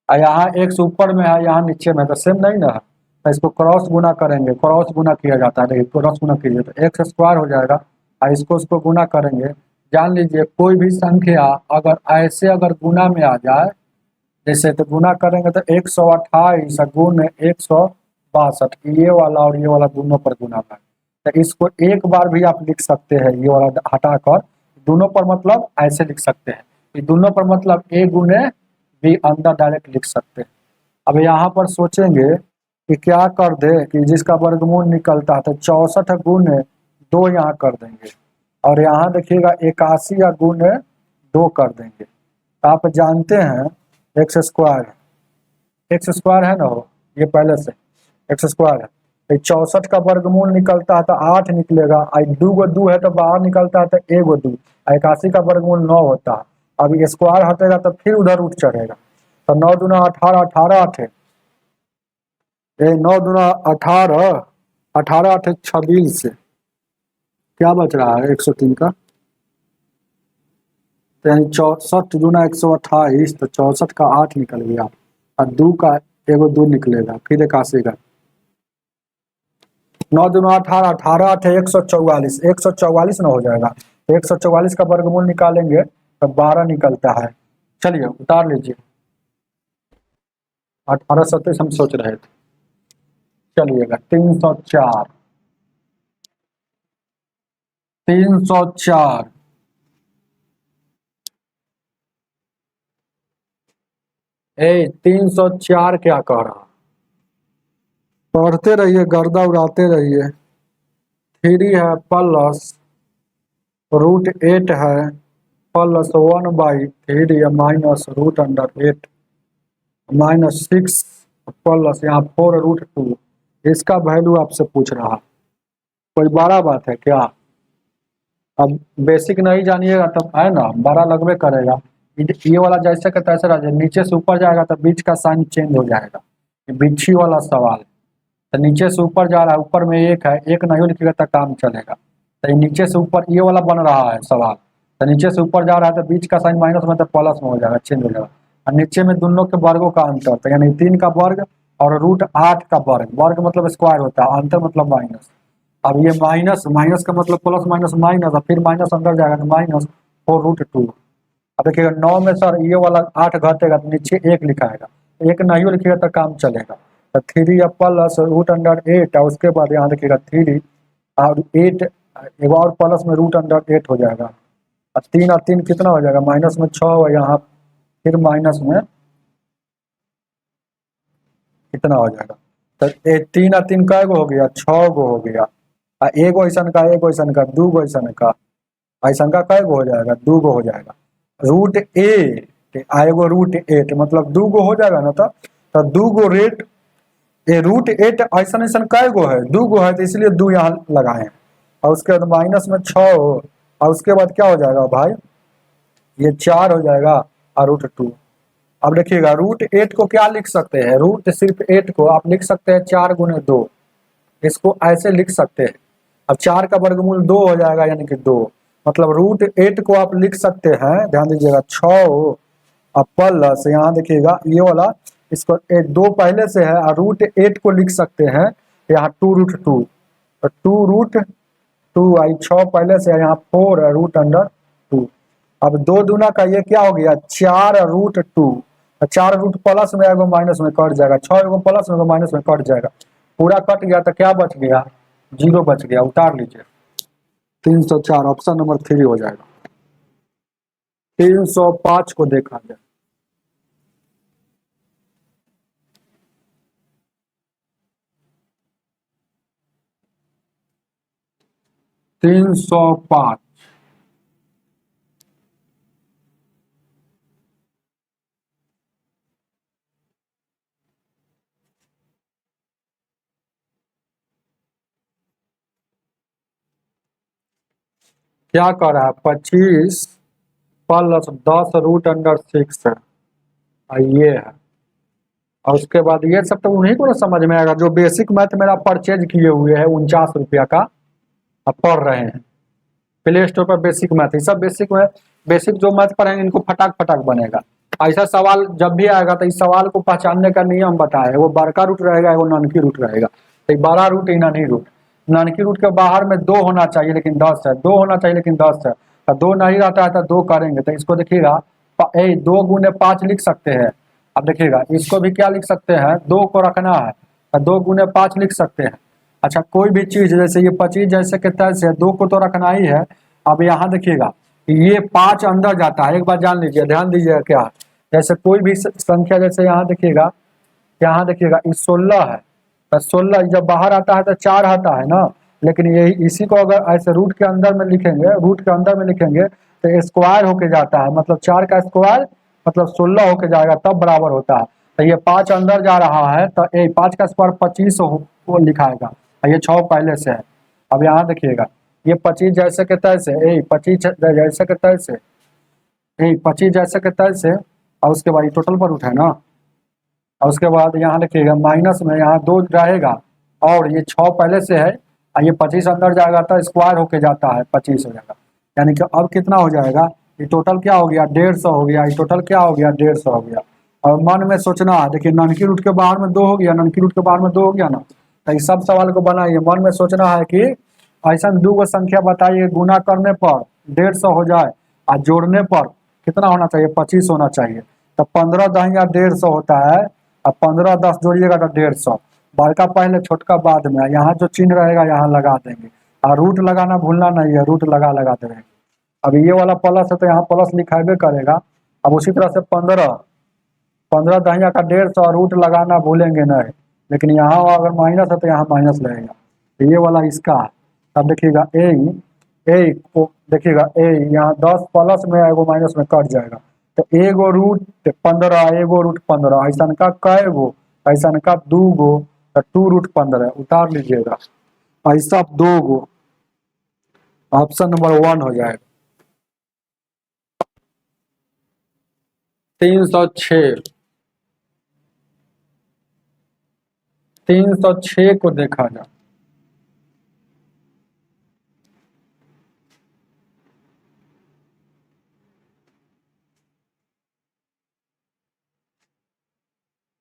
और यहाँ x ऊपर में है यहाँ नीचे में, तो सेम नहीं ना है, तो इसको क्रॉस गुना करेंगे, क्रॉस गुना किया जाता है, देखिए क्रॉस गुना कीजिए तो x स्क्वायर हो जाएगा, और इसको गुना करेंगे। जान लीजिए कोई भी संख्या अगर ऐसे अगर गुना में आ जाए, जैसे तो गुना करेंगे तो 128 गुण 162, ये वाला और ये वाला दोनों पर गुना कर, तो इसको एक बार भी आप लिख सकते हैं, ये वाला हटाकर दोनों पर मतलब ऐसे लिख सकते हैं, ये दोनों पर मतलब a गुने b अंदर डायरेक्ट लिख सकते हैं। अब यहाँ पर सोचेंगे कि क्या कर दे कि जिसका वर्गमूल निकलता है तो 64 गुने 2 यहाँ कर देंगे, और यहाँ देखिएगा 81 या गुने 2 कर देंगे। तो आप जानते हैं एक्स स्क्वायर है ना, हो ये पहले से एक्स स्क्वायर है, तो 64 का वर्गमूल निकलता है तो 8 निकलेगा। दू गो दू है तो बाहर निकलता है तो एगो दू। 81 का वर्गमूल 9 होता है। अब स्क्वायर हटेगा तो फिर उधर रूट चढ़ेगा। तो 9 दूना 18, 18 आठे 9 दूना 18, 18 आठे 26। क्या बच रहा है 103 का? तो यानी 64 दूना 128, तो 64 का 8 निकल गया और दू का एगो दू निकलेगा, फिर 81 का 9 दूना 18, 18 आठ 144, 144 ना हो जाएगा। तो 144 का वर्गमूल निकालेंगे तो 12 निकलता है। चलिए उतार लीजिए। 1827 हम सोच रहे थे। चलिएगा 304, 304 304 क्या कह रहा? पढ़ते रहिए, गर्दा उड़ाते रहिए। 3 है प्लस √8 है प्लस 1/3 माइनस √8 -6 प्लस यहाँ 4√2। इसका वैल्यू आपसे पूछ रहा। कोई बड़ा बात है क्या? अब बेसिक नहीं जानिएगा तब है ना, बड़ा लगभग करेगा। ये वाला जैसे का तैसे रह जाए, नीचे से ऊपर जाएगा तो बीच का साइन चेंज हो जाएगा। ये बिच्छी वाला सवाल है। तो नीचे से ऊपर जा रहा है, ऊपर में एक है, एक नहीं लिखिएगा तो काम चलेगा। तो ये नीचे से ऊपर ये वाला बन रहा है सवाल। तो नीचे से ऊपर जा रहा है तो बीच का साइन माइनस में तो प्लस में हो जाएगा, चेंज हो जाएगा। और नीचे में दोनों के वर्गों का अंतर, तो यानी 3 का वर्ग और √8 का वर्ग। वर्ग मतलब स्क्वायर होता है, अंतर मतलब माइनस। अब ये माइनस माइनस का मतलब प्लस माइनस माइनस, और फिर माइनस अंदर जाएगा तो माइनस 4√2। अब देखिएगा 9 में सर ये वाला 8 घटेगा तो नीचे 1 लिखाएगा, 1 नहीं लिखिएगा तो काम चलेगा। तो 3 या प्लस √8 और उसके बाद यहाँ देखिएगा 3 और 8, एक और प्लस में √8 हो जाएगा। और 3 और 3 कितना हो जाएगा? माइनस में 6 और यहाँ फिर माइनस में कितना हो जाएगा? तो 3 और 3 का गो हो गया, 6 गो हो गया। एगो ऐसा का, एगो ऐसा का, 2 गो ऐसा का, ऐसा का कै गो हो जाएगा? 2 गो हो जाएगा। √8 आएगो √8 मतलब 2 गो हो जाएगा ना। तो 2 गो √8 ऐसा ऐसा कै गो है? 2 गो है, तो इसलिए 2 यहाँ लगाए। और उसके बाद माइनस में 6 हो, और उसके बाद क्या हो जाएगा भाई? ये 4 हो जाएगा और √2। अब देखिएगा √8 को क्या लिख सकते हैं? रूट सिर्फ 8 को आप लिख सकते हैं 4 गुने 2। इसको ऐसे लिख सकते हैं। अब 4 का वर्गमूल 2 हो जाएगा, यानी कि 2 मतलब √8 को आप लिख सकते हैं। ध्यान दीजिएगा 6 और प्लस यहाँ देखिएगा ये वाला, इसको 2 पहले से है और √8 को लिख सकते हैं यहाँ 2√2। तो 2√2 आई 6 पहले से है, यहाँ 4 है √2। अब 2 दूना का ये क्या हो गया? 4√2। 4 रूट प्लस में एगो माइनस में कट जाएगा, 6 एगो प्लस में एगो माइनस में कट जाएगा, पूरा कट गया तो क्या बच गया? 0 बच गया। उतार लीजिए। 304 ऑप्शन नंबर 3 हो जाएगा। 305 को देखा जाए। तीन सौ पांच क्या कर रहा है? 25 प्लस 10√6 है, ये है। और उसके बाद ये सब तो उन्हीं को ना समझ में आएगा जो बेसिक मैथ मेरा परचेज किए हुए हैं 49 रुपया का, अब पढ़ रहे हैं प्ले स्टोर पर। बेसिक मैथ, ये सब बेसिक में बेसिक जो मैथ पढ़ेंगे इनको फटाक फटाक बनेगा। ऐसा सवाल जब भी आएगा तो इस सवाल को पहचानने का नियम बताए, वो बड़का रूट रहेगा, वो नानकी रूट रहेगा। तो बड़ा रूट ही नानी रूट, नानकी रूट के बाहर में 2 होना चाहिए लेकिन 10 है, 2 होना चाहिए लेकिन 10 है। तो 2 नहीं रहता है तो 2 करेंगे। तो इसको देखिएगा 2 गुने 5 लिख सकते हैं। अब देखिएगा इसको भी क्या लिख सकते हैं? 2 को रखना है तो 2 गुने 5 लिख सकते हैं। अच्छा कोई भी चीज जैसे ये 25 जैसे के तैसे 2 को तो रखना ही है। अब यहाँ देखिएगा ये 5 अंदर जाता है, एक बार जान लीजिए, ध्यान दीजिएगा क्या। जैसे कोई भी संख्या, जैसे यहाँ देखिएगा, यहाँ देखिएगा 16 है, तो 16 जब बाहर आता है तो 4 आता है ना। लेकिन यही इसी को अगर ऐसे रूट के अंदर में लिखेंगे, रूट के अंदर में लिखेंगे तो स्क्वायर होके जाता है, मतलब 4 का स्क्वायर मतलब 16 होके जाएगा, तब बराबर होता है। तो ये 5 अंदर जा रहा है तो 5 का स्क्वायर 25 वो लिखाएगा। और ये 6 पहले से है। अब यहाँ देखिएगा ये 25 जैसे के तैसे, 25 जैसे के तैसे, 25 जैसे के तैसे, और उसके बाद ये टोटल पर उठे ना, और उसके बाद यहाँ देखिएगा माइनस में यहाँ 2 रहेगा, और ये 6 पहले से है, और ये 25 अंदर जाएगा तो स्क्वायर होके जाता है 25 हो जाएगा। यानी कि अब कितना हो जाएगा, ये टोटल क्या हो गया 150 हो गया, ये टोटल क्या हो गया 150 हो गया। और मन में सोचना है, देखिए ननकी रूट के बाहर में 2 हो गया, ननकी रूट के बाहर में 2 हो गया ना, तो इस सब सवाल को बनाइए, मन में सोचना है कि ऐसा 2 गो संख्या बताइए गुना करने पर 150 हो जाए और जोड़ने पर कितना होना चाहिए 25 होना चाहिए। तो 15 10 या 150 होता है, अब 15 10 जोड़िएगा तो 150, बड़का पहले छोटका बाद में, यहाँ जो चिन्ह रहेगा यहाँ लगा देंगे, और रूट लगाना भूलना नहीं है, रूट लगा देंगे। अब ये वाला प्लस है तो यहाँ प्लस लिखाबे करेगा। अब उसी तरह से 15 दहिया का 150 रूट लगाना भूलेंगे नहीं, लेकिन यहाँ अगर माइनस है तो यहाँ माइनस लगेगा, तो ये वाला इसका है। अब देखिएगा ए को देखिएगा यहाँ 10 प्लस में एगो माइनस में कट जाएगा, तो एगो रूट 15, एगो रूट 15, ऐसा का कै गो, ऐसा का 2 गो, तो 2 रूट 15 उतार लीजिएगा, ऐसा 2 गो, ऑप्शन नंबर 1 हो जाएगा। 306 को देखा जाए,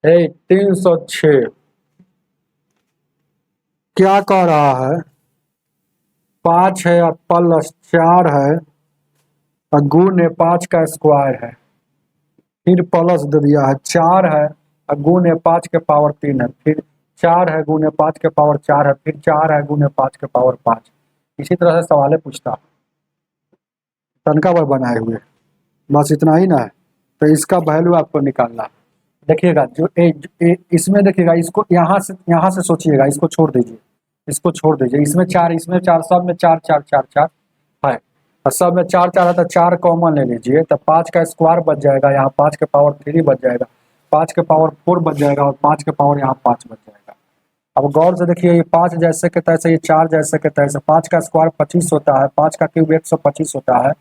हे 306 क्या कह रहा है, 5 है और प्लस 4 है और गुण है 5 का स्क्वायर है, फिर प्लस दे दिया है 4 है और गुण है 5 के पावर 3 है, फिर 4 है गुण है 5 के पावर 4 है, फिर 4 है गुण है 5 के पावर 5। इसी तरह से सवाल पूछता तनका पर बनाए हुए, बस इतना ही ना है। तो इसका वैल्यू आपको निकालना, देखिएगा जो इसमें देखिएगा, इसको यहाँ से सोचिएगा, इसको छोड़ दीजिए, इसको छोड़ दीजिए, इसमें 4 इसमें 4, सब में 4 4 4 4 है, और सब में 4 4 है तो 4 कॉमन ले लीजिए, तो 5 का स्क्वायर बच जाएगा, यहाँ 5 के पावर 3 बच जाएगा, 5 के पावर 4 बच जाएगा, और 5 के पावर यहाँ 5 बच जाएगा। अब गौर से देखिए, ये 5 जैसे के तैसे, ये 4 जैसे के तैसे, 5 का स्क्वायर 25 होता है, 5 का क्यूब 125 होता है,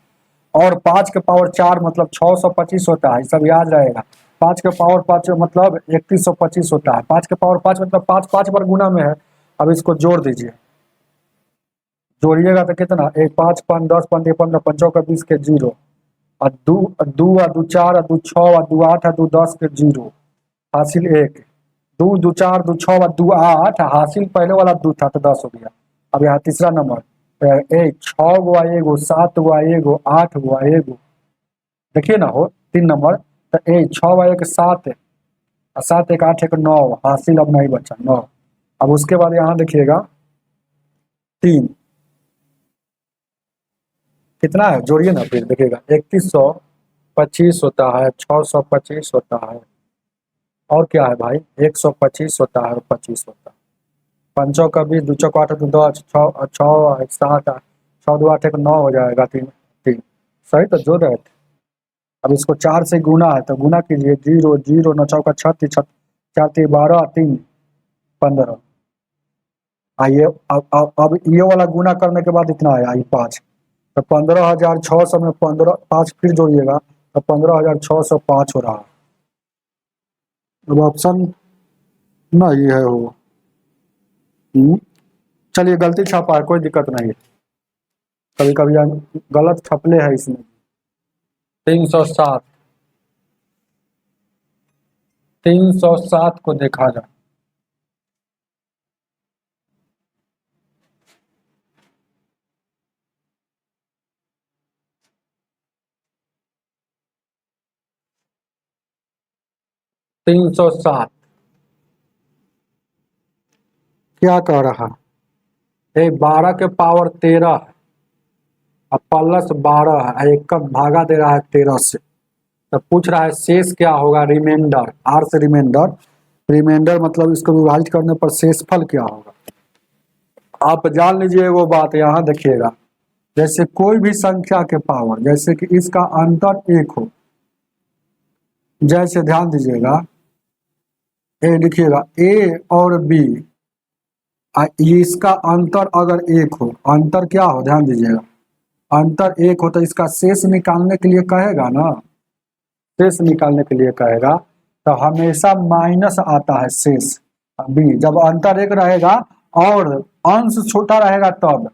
और 5 के पावर 4 मतलब 625 होता है, सब याद रहेगा। 5 के पावर 5 मतलब 3125 होता है, 5 के पावर 5 मतलब 5 5 पर गुना में है। अब इसको जोड़ दीजिए, जोड़िएगा तो कितना, 1 5 5 10 15 15 5 का 20 के 0, और 2 2 2 4 2 6 2 8 2 10 के 0, हासिल 1, 2 2 4 2 6 2 8, हासिल पहले वाला 2 था तो 10 हो गया। अब यहाँ तीसरा नंबर, 6 गो आएगो, 7 गो आएगो, 8 गो आएगो, देखिए ना हो 3 नंबर, तो 6 1 7, 7 1 8 1 9, हासिल अब नहीं बचा 9। अब उसके बाद यहाँ देखिएगा 3 कितना है, जोड़िए ना, फिर देखिएगा 3125 होता है, 625 होता है, और क्या है भाई 125 होता है, और 25 होता है, 5 का 20, 2 चौक 8 2 10, 6 6 7 6 2 8 1 9 हो जाएगा, 3 3 सही तो जोड़ रहे थे। अब इसको 4 से गुना है तो गुना कीजिए, 0 0 9 चौका 36 4 3 12 3 15। आइए अब ये वाला गुना करने के बाद इतना आया, ये 5, तो 15,600 में 15 5 फिर जोड़िएगा तो 15,605 हो रहा है। अब ऑप्शन ना ये है वो, चलिए गलती छापा है, कोई दिक्कत नहीं है, कभी कभी गलत छपले है इसमें। 307 307 को देखा जाए, तीन सौ सात क्या कह रहा है, 12 के पावर 13 है, अब प्लस 12 है, एक का भागा दे रहा है 13 से, तो पूछ रहा है शेष क्या होगा, रिमाइंडर, आर से रिमाइंडर, रिमाइंडर मतलब इसको विभाजित करने पर शेषफल क्या होगा। आप जान लीजिए वो बात, यहाँ देखिएगा, जैसे कोई भी संख्या के पावर, जैसे कि इसका अंतर 1 हो, जैसे ध्यान दीजिएगा, ए लिखिएगा, ए और बी ये इसका अंतर अगर एक हो, अंतर क्या हो ध्यान दीजिएगा, अंतर एक हो तो इसका शेष निकालने के लिए कहेगा ना, शेष निकालने के लिए कहेगा तो हमेशा माइनस आता है शेष बी, जब अंतर एक रहेगा और अंश छोटा रहेगा तब,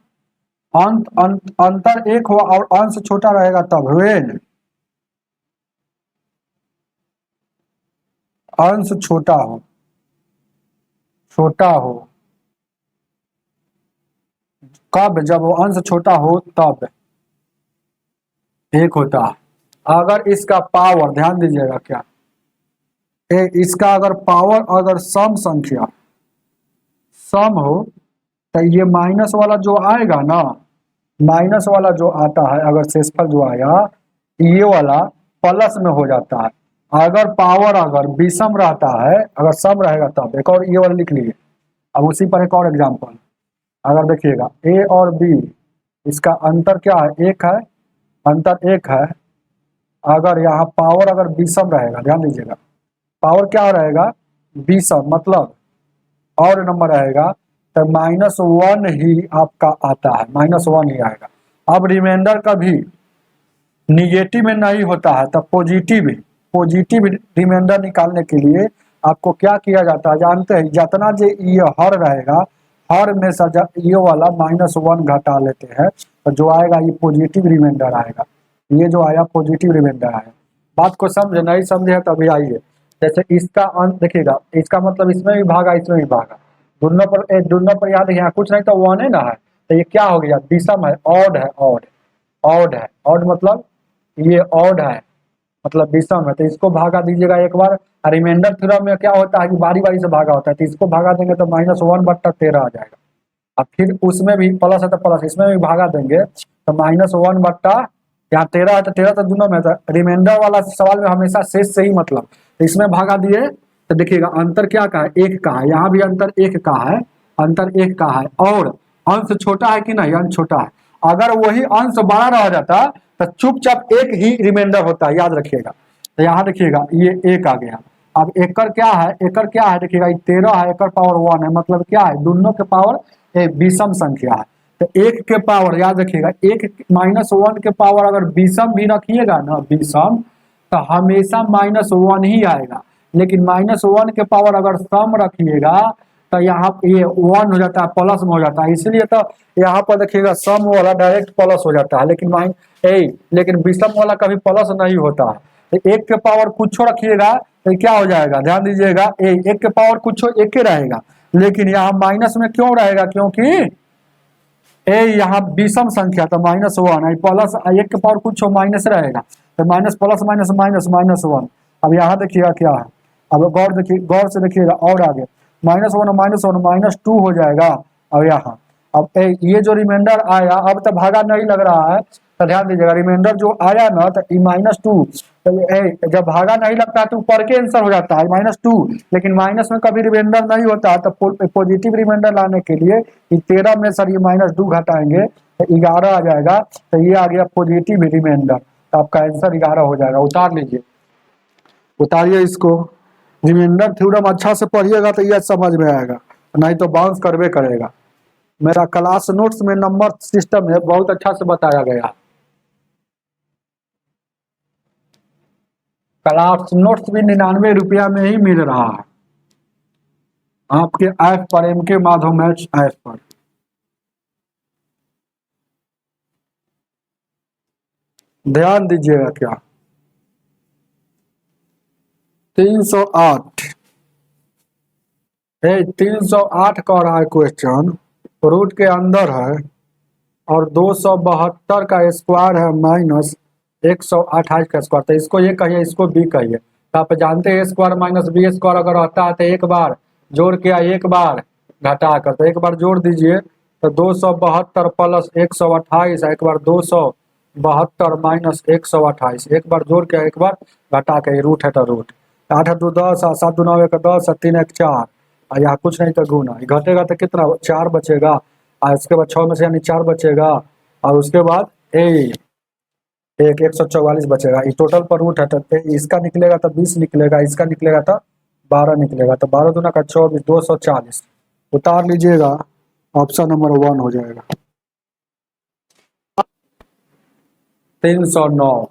अंतर एक हो और अंश छोटा रहेगा तब, वेन अंश छोटा हो, छोटा हो कब, जब वो अंश छोटा हो तब एक होता है। अगर इसका पावर ध्यान दीजिएगा क्या, इसका अगर पावर अगर सम संख्या सम हो तो ये माइनस वाला जो आएगा ना, माइनस वाला जो आता है अगर शेषफल जो आया ये वाला प्लस में हो जाता है। अगर पावर अगर विषम रहता है, अगर सम रहेगा तब, एक और ये वाला लिख लीजिए। अब उसी पर एक और एग्जांपल, अगर देखिएगा ए और बी इसका अंतर क्या है, एक है, अंतर एक है। अगर यहाँ पावर अगर विषम रहेगा, ध्यान दीजिएगा पावर क्या रहेगा विषम, मतलब और नंबर रहेगा तो -1 ही आपका आता है, -1 ही आएगा। अब रिमाइंडर का भी निगेटिव में नहीं होता है तब पॉजिटिव रिमाइंडर निकालने के लिए आपको क्या किया जाता है जानते हैं, जितना जो ये हर रहेगा हर में से ये वाला -1 घटा लेते हैं तो जो आएगा ये पॉजिटिव रिमाइंडर आएगा, ये जो आया पॉजिटिव रिमाइंडर आया। बात को समझे, नहीं समझे तो अभी आइए। जैसे इसका अंत देखिएगा, इसका मतलब इसमें भी भागा इसमें भी भागा, दोनों पर याद यहाँ कुछ नहीं तो 1 है ना है, तो ये क्या हो गया विषम है, ऑड है, ऑड है, ऑड मतलब ये ऑड है मतलब विषम है, तो इसको भागा दीजिएगा एक बार। रिमाइंडर थ्योरम में क्या होता है कि बारी बारी से भागा होता है, तो इसको भागा देंगे तो -1/13 आ जाएगा। अब फिर उसमें भी प्लस है तो प्लस, इसमें भी भागा देंगे तो -1 यहाँ 13 है तो 13 तो दोनों में, रिमाइंडर वाला सवाल में हमेशा शेष से ही मतलब, तो इसमें भागा दिए तो देखिएगा अंतर क्या का है, एक का है, यहाँ भी अंतर एक का है, अंतर एक का है और अंश छोटा है कि नहीं, अंश छोटा है। अगर वही अंश बड़ा रह जाता तो चुपचाप एक ही रिमाइंडर होता है, याद रखिएगा। तो यहाँ देखिएगा ये एक आ गया। अब एकड़ क्या है, एकड़ क्या है देखिएगा 13 है, एकड़ पावर 1 है, मतलब क्या है दोनों के पावर विषम संख्या है। तो एक के पावर याद रखिएगा, एक -1 के पावर अगर विषम भी रखिएगा ना विषम तो हमेशा -1 ही आएगा, लेकिन -1 के पावर अगर सम रखिएगा तो यहाँ ये 1 हो जाता है, प्लस में हो जाता है, इसलिए तो यहाँ पर देखिएगा सम वाला डायरेक्ट प्लस हो जाता है, लेकिन विषम वाला कभी प्लस नहीं होता है। तो एक के पावर कुछ रखिएगा तो क्या हो जाएगा, ध्यान दीजिएगा एक के पावर कुछ एक ही रहेगा, लेकिन यहाँ माइनस में क्यों रहेगा, क्योंकि यहाँ विषम संख्या तो -1 प्लस एक के पावर कुछ माइनस रहेगा तो माइनस प्लस माइनस माइनस -1। अब यहाँ देखिएगा क्या है, अब गौर से देखिएगा और आगे -1 -2 हो जाएगा। अब यहाँ अब ये जो रिमाइंडर आया अब तो भागा नहीं लग रहा है, तो ध्यान दीजिएगा रिमाइंडर जो आया ना तो -2 तो जब भागा नहीं लगता है तो ऊपर के आंसर हो जाता है -2, लेकिन माइनस में कभी रिमाइंडर नहीं होता है, तो पॉजिटिव रिमाइंडर लाने के लिए 13 में सर ये -2 घटाएंगे तो 11 आ जाएगा, तो ये आ गया पॉजिटिव रिमाइंडर, तो आपका आंसर 11 हो जाएगा। उतार लीजिए, उतारिए इसको। रिमाइंडर थ्योरम अच्छा से पढ़िएगा तो यह समझ में आएगा, नहीं तो बाउंस करवे करेगा। मेरा क्लास नोट्स में नंबर सिस्टम है, बहुत अच्छा से बताया गया। क्लास नोट्स भी 99 रुपया में ही मिल रहा है आपके ऐप पर, MK माधव मैथ्स ऐप पर। ध्यान दीजिएगा क्या 308 308 का रहा है क्वेश्चन, रूट के अंदर है और 272 का स्क्वायर है -128 का स्क्वायर, तो इसको ये कहिए इसको बी कहिए। तो आप जानते हैं स्क्वायर माइनस बी स्क्वायर अगर रहता है तो एक बार जोड़ के एक बार घटा कर, तो एक बार जोड़ दीजिए तो 272 प्लस 128, एक बार 272 माइनस 128, एक बार जोड़ के एक बार घटा के, रूट है तो रूट 8 2 10 7 2 9 1 10 3 1 4, और यहाँ कुछ नहीं तो गुना, घटेगा तो कितना 4 बचेगा, और उसके बाद 6 में से यानी 4 बचेगा, और उसके बाद 144 बचेगा। ये टोटल पर रूट है तो इसका निकलेगा तो 20 निकलेगा, इसका निकलेगा तो 12 निकलेगा, तो 12 दूना का 24 240। उतार लीजिएगा। ऑप्शन नंबर 1 हो जाएगा। 309।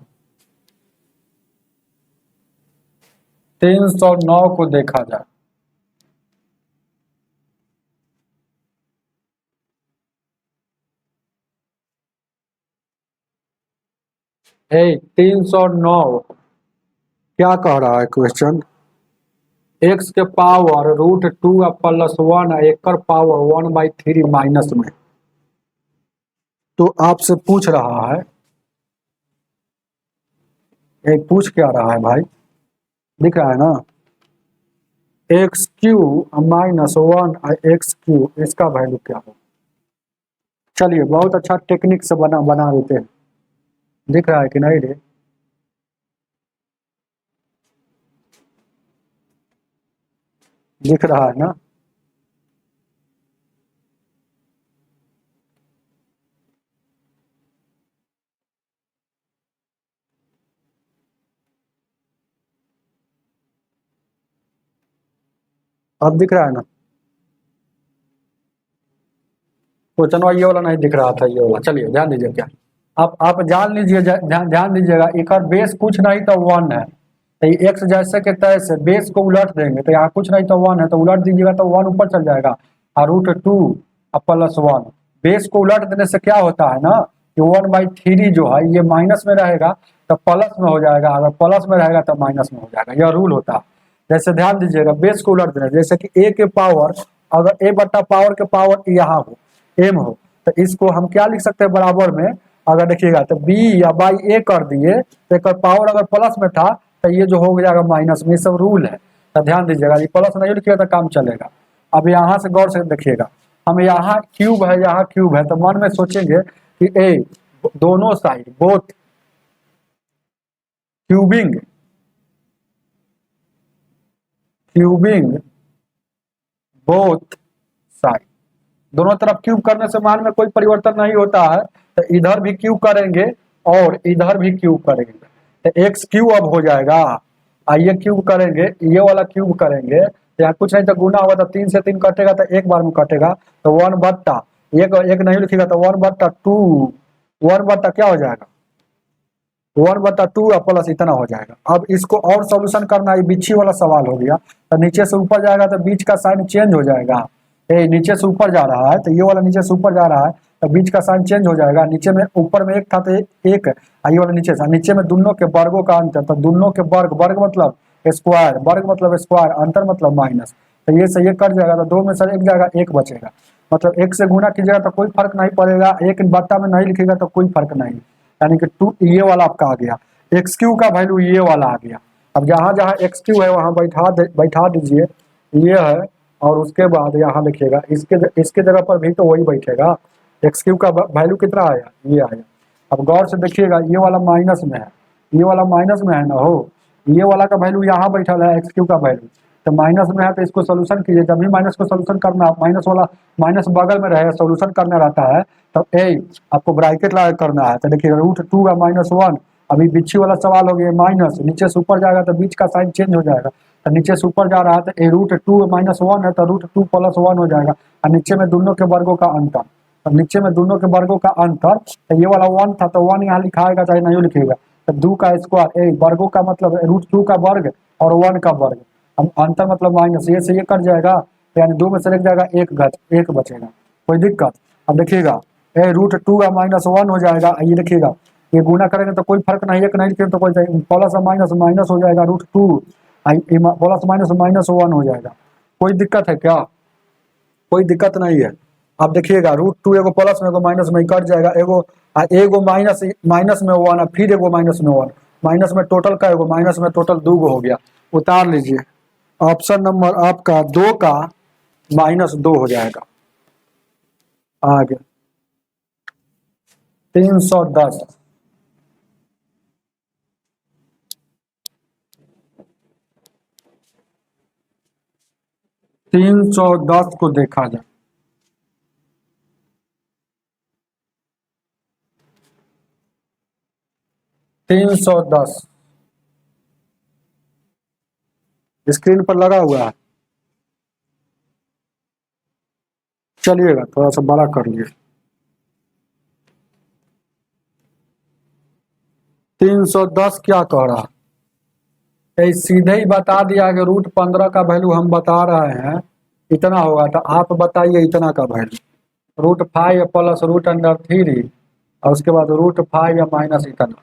309 को देखा जाए। 309 क्या कह रहा है क्वेश्चन? एक्स के पावर √2 प्लस 1 एक पावर 1/3 माइनस में। तो आपसे पूछ रहा है, एक पूछ क्या रहा है भाई, दिख रहा है ना, x³ माइनस 1 x³, इसका वैल्यू क्या हो? चलिए बहुत अच्छा टेक्निक से बना देते हैं। दिख रहा है कि नहीं रे? दिख रहा है ना? अब दिख रहा है ना? क्वेश्चन ये वाला नहीं दिख रहा था, ये वाला। चलिए ध्यान दीजिए, क्या आप जान लीजिए, ध्यान दीजिएगा, एक और बेस कुछ नहीं तो 1 है, तो ये एक्स जैसे के तैसे बेस को उलट देंगे, तो यहाँ कुछ नहीं तो 1 है, तो उलट दीजिएगा तो 1 ऊपर चल जाएगा और √2 प्लस 1। बेस को उलट देने से क्या होता है ना कि 1/3 जो है ये माइनस में रहेगा तो प्लस में हो जाएगा, अगर प्लस में रहेगा तो माइनस में हो जाएगा, यह रूल होता है। जैसे ध्यान दीजिएगा, बेस को उलट देना, जैसे कि a के पावर, अगर a बट्टा पावर के पावर यहाँ हो, m हो, तो इसको हम क्या लिख सकते हैं बराबर में, अगर देखिएगा तो b या बाई a कर दिए तो एक पावर अगर प्लस में था तो ये जो हो जाएगा माइनस में। ये सब रूल है, तो ध्यान दीजिएगा, ये प्लस नहीं लिखिएगा तो काम चलेगा। अब यहाँ से गौर से देखिएगा, हम यहाँ क्यूब है, यहाँ क्यूब है, तो मन में सोचेंगे कि ए दोनों side both cubing cubing both side, दोनों तरफ क्यूब करने से मान में कोई परिवर्तन नहीं होता है, तो इधर भी क्यूब करेंगे और इधर भी क्यूब करेंगे, तो x³ अब हो जाएगा। आइए क्यूब करेंगे, ये वाला क्यूब करेंगे, यहाँ कुछ नहीं तो गुना होगा, तो 3 से 3 कटेगा तो एक बार में कटेगा, तो 1 बट्टा एक, एक नहीं लिखेगा तो 1/2, 1 बट्टा क्या हो जाएगा 1/2 प्लस इतना हो जाएगा। अब इसको और सॉल्यूशन करना है, बिच्छी वाला सवाल हो गया, तो नीचे से ऊपर जाएगा तो बीच का साइन चेंज हो जाएगा। नीचे से ऊपर जा रहा है तो ये वाला नीचे से ऊपर जा रहा है, तो बीच का साइन चेंज हो जाएगा। नीचे में ऊपर में एक था तो एक, ये वाला नीचे से, नीचे में दोनों के वर्गों का अंतर, तो दोनों के वर्ग, वर्ग मतलब स्क्वायर, वर्ग मतलब स्क्वायर, अंतर मतलब माइनस, तो ये से ये कट जाएगा, तो 2 में से एक जाएगा, एक बचेगा, मतलब एक से गुना कीजिएगा तो कोई फर्क नहीं पड़ेगा, एक बट्टा में नहीं लिखेगा तो कोई फर्क नहीं, यानी कि 2 ये वाला आपका आ गया, x³ का वैल्यू ये वाला आ गया। अब जहां जहां x³ है वहां बैठा दीजिए, ये है, और उसके बाद यहाँ लिखिएगा, इसके जगह पर भी तो वही बैठेगा। x³ का वैल्यू कितना आया, ये आया। अब गौर से देखिएगा, ये वाला माइनस में है, ये वाला माइनस में है ना हो, ये वाला का वैल्यू यहाँ बैठा है x³ का वैल्यू, तो माइनस में है, तो इसको सोल्यूशन कीजिए, जब भी माइनस को सोल्यूशन करना, माइनस वाला माइनस बगल में रहेगा, सोल्यूशन करना रहता है, तो आपको ब्रैकेट लगा करना है, तो देखिए √2 का -1, अभी बिच्छी वाला सवाल हो गया, माइनस नीचे से ऊपर जाएगा तो बीच का साइन चेंज हो जाएगा, तो नीचे से ऊपर जा रहा है तो √2 -1 है, तो √2 + 1 हो जाएगा, और नीचे में दोनों के वर्गों का अंतर, तो नीचे में दोनों के वर्गों का अंतर, तो ये वाला 1 था तो 1 यहाँ लिखाएगा चाहे नहीं लिखेगा, तो 2 का स्क्वायर, वर्गों का मतलब √2 का वर्ग और 1 का वर्ग, अब अंतर मतलब माइनस, ये से ये कट जाएगा, तो यानी 2 में से एक जाएगा, एक बचेगा, कोई दिक्कत। अब देखिएगा √2 का -1 हो जाएगा, ये देखिएगा, ये गुना करेंगे तो कोई फर्क नहीं, एक नहीं लिखेंगे तो कोई प्लस माइनस माइनस हो जाएगा, √2 प्लस माइनस -1 हो जाएगा। कोई दिक्कत है क्या? कोई दिक्कत नहीं है। अब देखिएगा √2 एगो प्लस में एगो माइनस में कट जाएगा, एगो माइनस माइनस में 1 फिर एगो माइनस में 1, माइनस में टोटल का एगो, माइनस में टोटल 2 हो गया, उतार लीजिए। ऑप्शन नंबर आपका 2 का -2 हो जाएगा। आगे 310, 310 को देखा जाए। 310 स्क्रीन पर लगा हुआ है। चलिएगा थोड़ा सा बड़ा कर लिए। 310 क्या कह रहा है? सीधे ही बता दिया कि √15 का वैल्यू हम बता रहे हैं इतना होगा, तो आप बताइए इतना का वैल्यू। √5 प्लस √3 और उसके बाद √5 या माइनस इतना।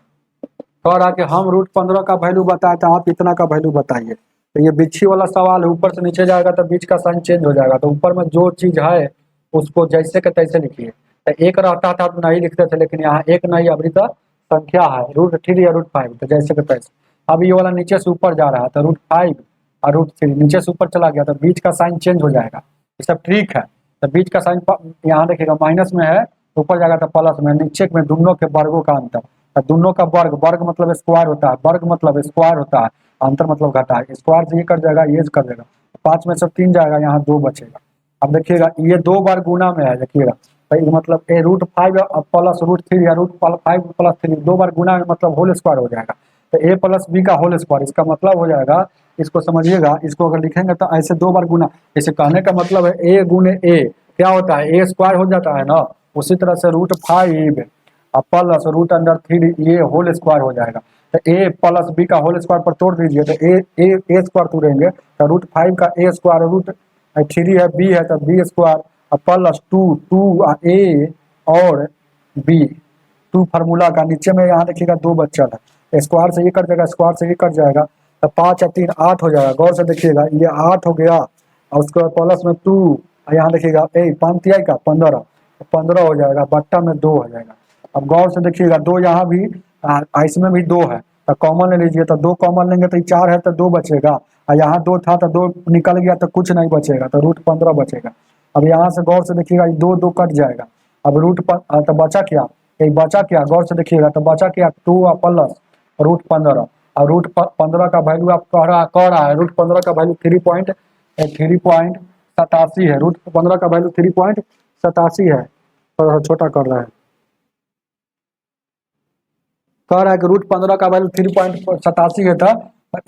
कह रहा कि हम √15 का वैल्यू बताए तो आप इतना का वैल्यू बताइए। तो ये बिच्छी वाला सवाल है, ऊपर से नीचे जाएगा तो बीच का साइन चेंज हो जाएगा। तो ऊपर में जो चीज है उसको जैसे के तैसे लिखिए। तो एक रहता था तो नहीं लिखते थे, लेकिन यहाँ एक नहीं, अभी तो संख्या है √3 या √5, तो जैसे के तैसे। अब ये वाला नीचे से ऊपर जा रहा है तो √5 और √3 नीचे से ऊपर चला गया तो बीच का साइन चेंज हो जाएगा। ये सब ठीक है। तो बीच का साइन यहाँ देखिएगा माइनस में है, ऊपर जाएगा तो प्लस में, नीचे में दोनों के वर्गों का अंतर। तो दोनों का वर्ग, वर्ग मतलब स्क्वायर होता है, वर्ग मतलब स्क्वायर होता है, अंतर मतलब घटा है। स्क्वायर से ये कट जाएगा, ये कर देगा, 5 में से 3 जाएगा, यहाँ 2 बचेगा। अब देखिएगा ये 2 बार गुना में है, देखिएगा तो ये मतलब √5 प्लस √3 या √5 प्लस 3 2 बार गुना में मतलब होल स्क्वायर हो जाएगा। तो a प्लस b का होल स्क्वायर, इसका मतलब हो जाएगा, इसको समझिएगा, इसको अगर लिखेंगे तो ऐसे 2 बार गुना। इसे कहने का मतलब है a गुने a क्या होता है, a स्क्वायर हो जाता है ना। उसी तरह से √5 प्लस √3 ये होल स्क्वायर हो जाएगा। तो a प्लस b का होल स्क्वायर पर तोड़ दीजिए तो a स्क्वायर तोड़ेंगे तो √5 का a स्क्वायर, √3 है b है तो b स्क्वायर प्लस 2 a और b 2 फार्मूला का। नीचे में यहाँ देखिएगा 2 बच्चा है, स्क्वायर से ये कट जाएगा, स्क्वायर से ये कट जाएगा तो 5 और 3 8 हो जाएगा। गौर से देखिएगा ये 8 हो गया और उसके बाद प्लस में 2, यहाँ देखिएगा 5 तिहाई का 15 हो जाएगा, बट्टा में 2 हो जाएगा। अब गौर से देखिएगा 2 यहाँ भी, इसमें भी 2 है तो कॉमन ले लीजिए, तो 2 कॉमन लेंगे तो 4 है तो 2 बचेगा, और यहाँ 2 था तो 2 निकल गया तो कुछ नहीं बचेगा, तो √15 बचेगा। अब यहाँ से गौर से देखिएगा 2 कट जाएगा। अब तो बचा क्या, एक बचा क्या, गौर से देखिएगा तो बचा क्या 2 प्लस √15, और √15 का वैल्यू आप कह रहा है √15 का वैल्यू 3.87 है। √15 का वैल्यू 3.87 है, थोड़ा छोटा कर रहा है, कह रहा है कि √15 का वैल्यू 3.87 है था,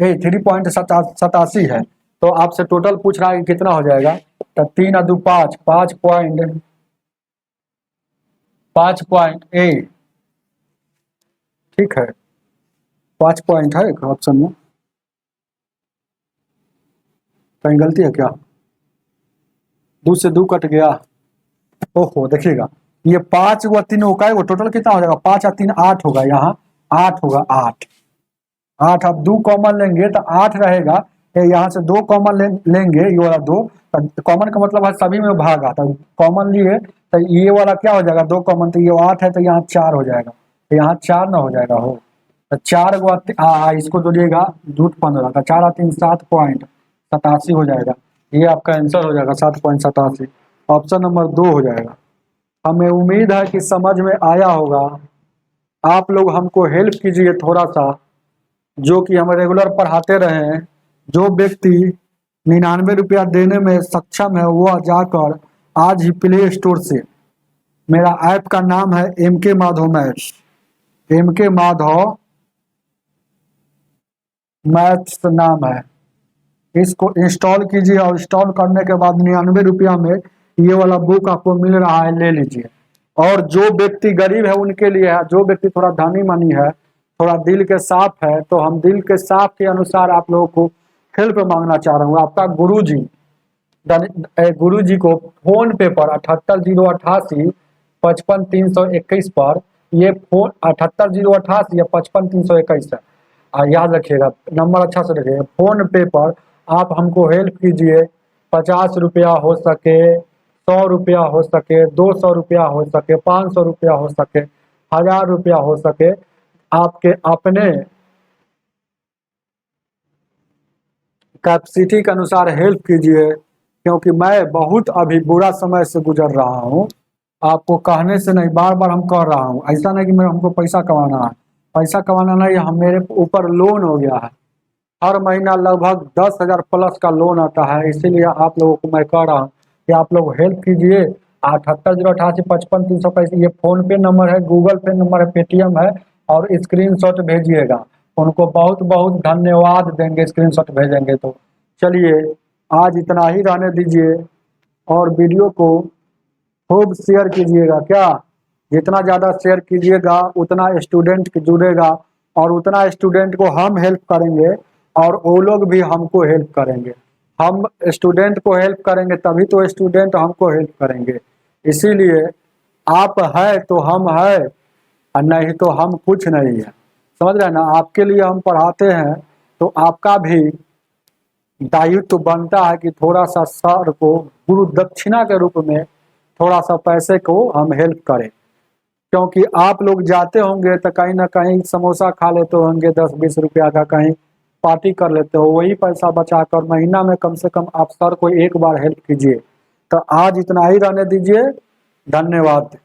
3.87 है। तो आपसे टोटल पूछ रहा है कि कितना हो जाएगा, तो 3 और 2 5, 5.8, ठीक है 5 पॉइंट है एक ऑप्शन में, कहीं गलती है क्या, 2 से 2 कट गया। ओहो देखिएगा ये 5 व 3 होगा, वो टोटल कितना हो जाएगा, 5 और 3 8 होगा, यहाँ 8 होगा, 8 अब 2 कॉमन लेंगे तो 8 रहेगा, यहाँ से 2 कॉमन लेंगे, ये वाला 2 कॉमन का मतलब है सभी में भागा, तो कॉमन लिए तो ये वाला क्या हो जाएगा, 2 कॉमन, तो ये 8 है तो यहाँ 4 हो जाएगा, तो यहाँ 4 ना हो जाएगा हो, तो 4 इसको जोड़िएगा √15 का, 4 और 3 7.87 हो जाएगा। ये आपका आंसर हो जाएगा 7.87, ऑप्शन नंबर 2 हो जाएगा। हमें उम्मीद है कि समझ में आया होगा। आप लोग हमको हेल्प कीजिए थोड़ा सा, जो कि हम रेगुलर पढ़ाते रहे हैं। जो व्यक्ति 99 रुपया देने में सक्षम है वह जाकर आज ही प्ले स्टोर से, मेरा ऐप का नाम है MK Madhav maths, MK Madhav maths नाम है, इसको इंस्टॉल कीजिए और इंस्टॉल करने के बाद 99 रुपया में ये वाला बुक आपको मिल रहा है, ले लीजिए। और जो व्यक्ति गरीब है उनके लिए है, जो व्यक्ति थोड़ा धनी मनी है, थोड़ा दिल के साफ है, तो हम दिल के साफ के अनुसार आप लोगों को हेल्प मांगना चाह रहा हूँ। आपका गुरुजी को फोन पे पर 78088 55 321 पर, ये फोन 78088 या 55 321 है, याद रखिएगा नंबर अच्छा से रखिएगा। फोन पे पर आप हमको हेल्प कीजिए, 50 रुपया हो सके, 100 रुपया हो सके, 200 रुपया हो सके, 500 रुपया हो सके, 1000 रुपया हो सके, आपके अपने कैपेसिटी के अनुसार हेल्प कीजिए, क्योंकि मैं बहुत अभी बुरा समय से गुजर रहा हूँ। आपको कहने से नहीं, बार बार हम कह रहा हूँ, ऐसा नहीं कि मैं हमको पैसा कमाना है, पैसा कमाना नहीं, हम मेरे ऊपर लोन हो गया है, हर महीना लगभग 10,000 प्लस का लोन आता है। इसीलिए आप लोगों को मैं कह रहा हूँ कि आप लोग हेल्प कीजिए। 78088 55 321 ये फोन पे नंबर है, गूगल पे नंबर है, पेटीएम है, और स्क्रीनशॉट भेजिएगा। उनको बहुत बहुत धन्यवाद देंगे स्क्रीनशॉट भेजेंगे तो। चलिए आज इतना ही रहने दीजिए, और वीडियो को खूब शेयर कीजिएगा। क्या, जितना ज़्यादा शेयर कीजिएगा उतना स्टूडेंट जुड़ेगा, और उतना स्टूडेंट को हम हेल्प करेंगे और वो लोग भी हमको हेल्प करेंगे। हम स्टूडेंट को हेल्प करेंगे तभी तो स्टूडेंट हमको हेल्प करेंगे। इसीलिए आप है तो हम है, और नहीं तो हम कुछ नहीं है। समझ रहे हैं ना, आपके लिए हम पढ़ाते हैं तो आपका भी दायित्व तो बनता है कि थोड़ा सा सर को गुरु दक्षिणा के रूप में थोड़ा सा पैसे को हम हेल्प करें। क्योंकि आप लोग जाते होंगे तो कहीं ना कहीं समोसा खा लेते होंगे 10-20 रुपया का, कहीं पार्टी कर लेते हो, वही पैसा बचाकर महीना में कम से कम आप सर को एक बार हेल्प कीजिए। तो आज इतना ही रहने दीजिए। धन्यवाद।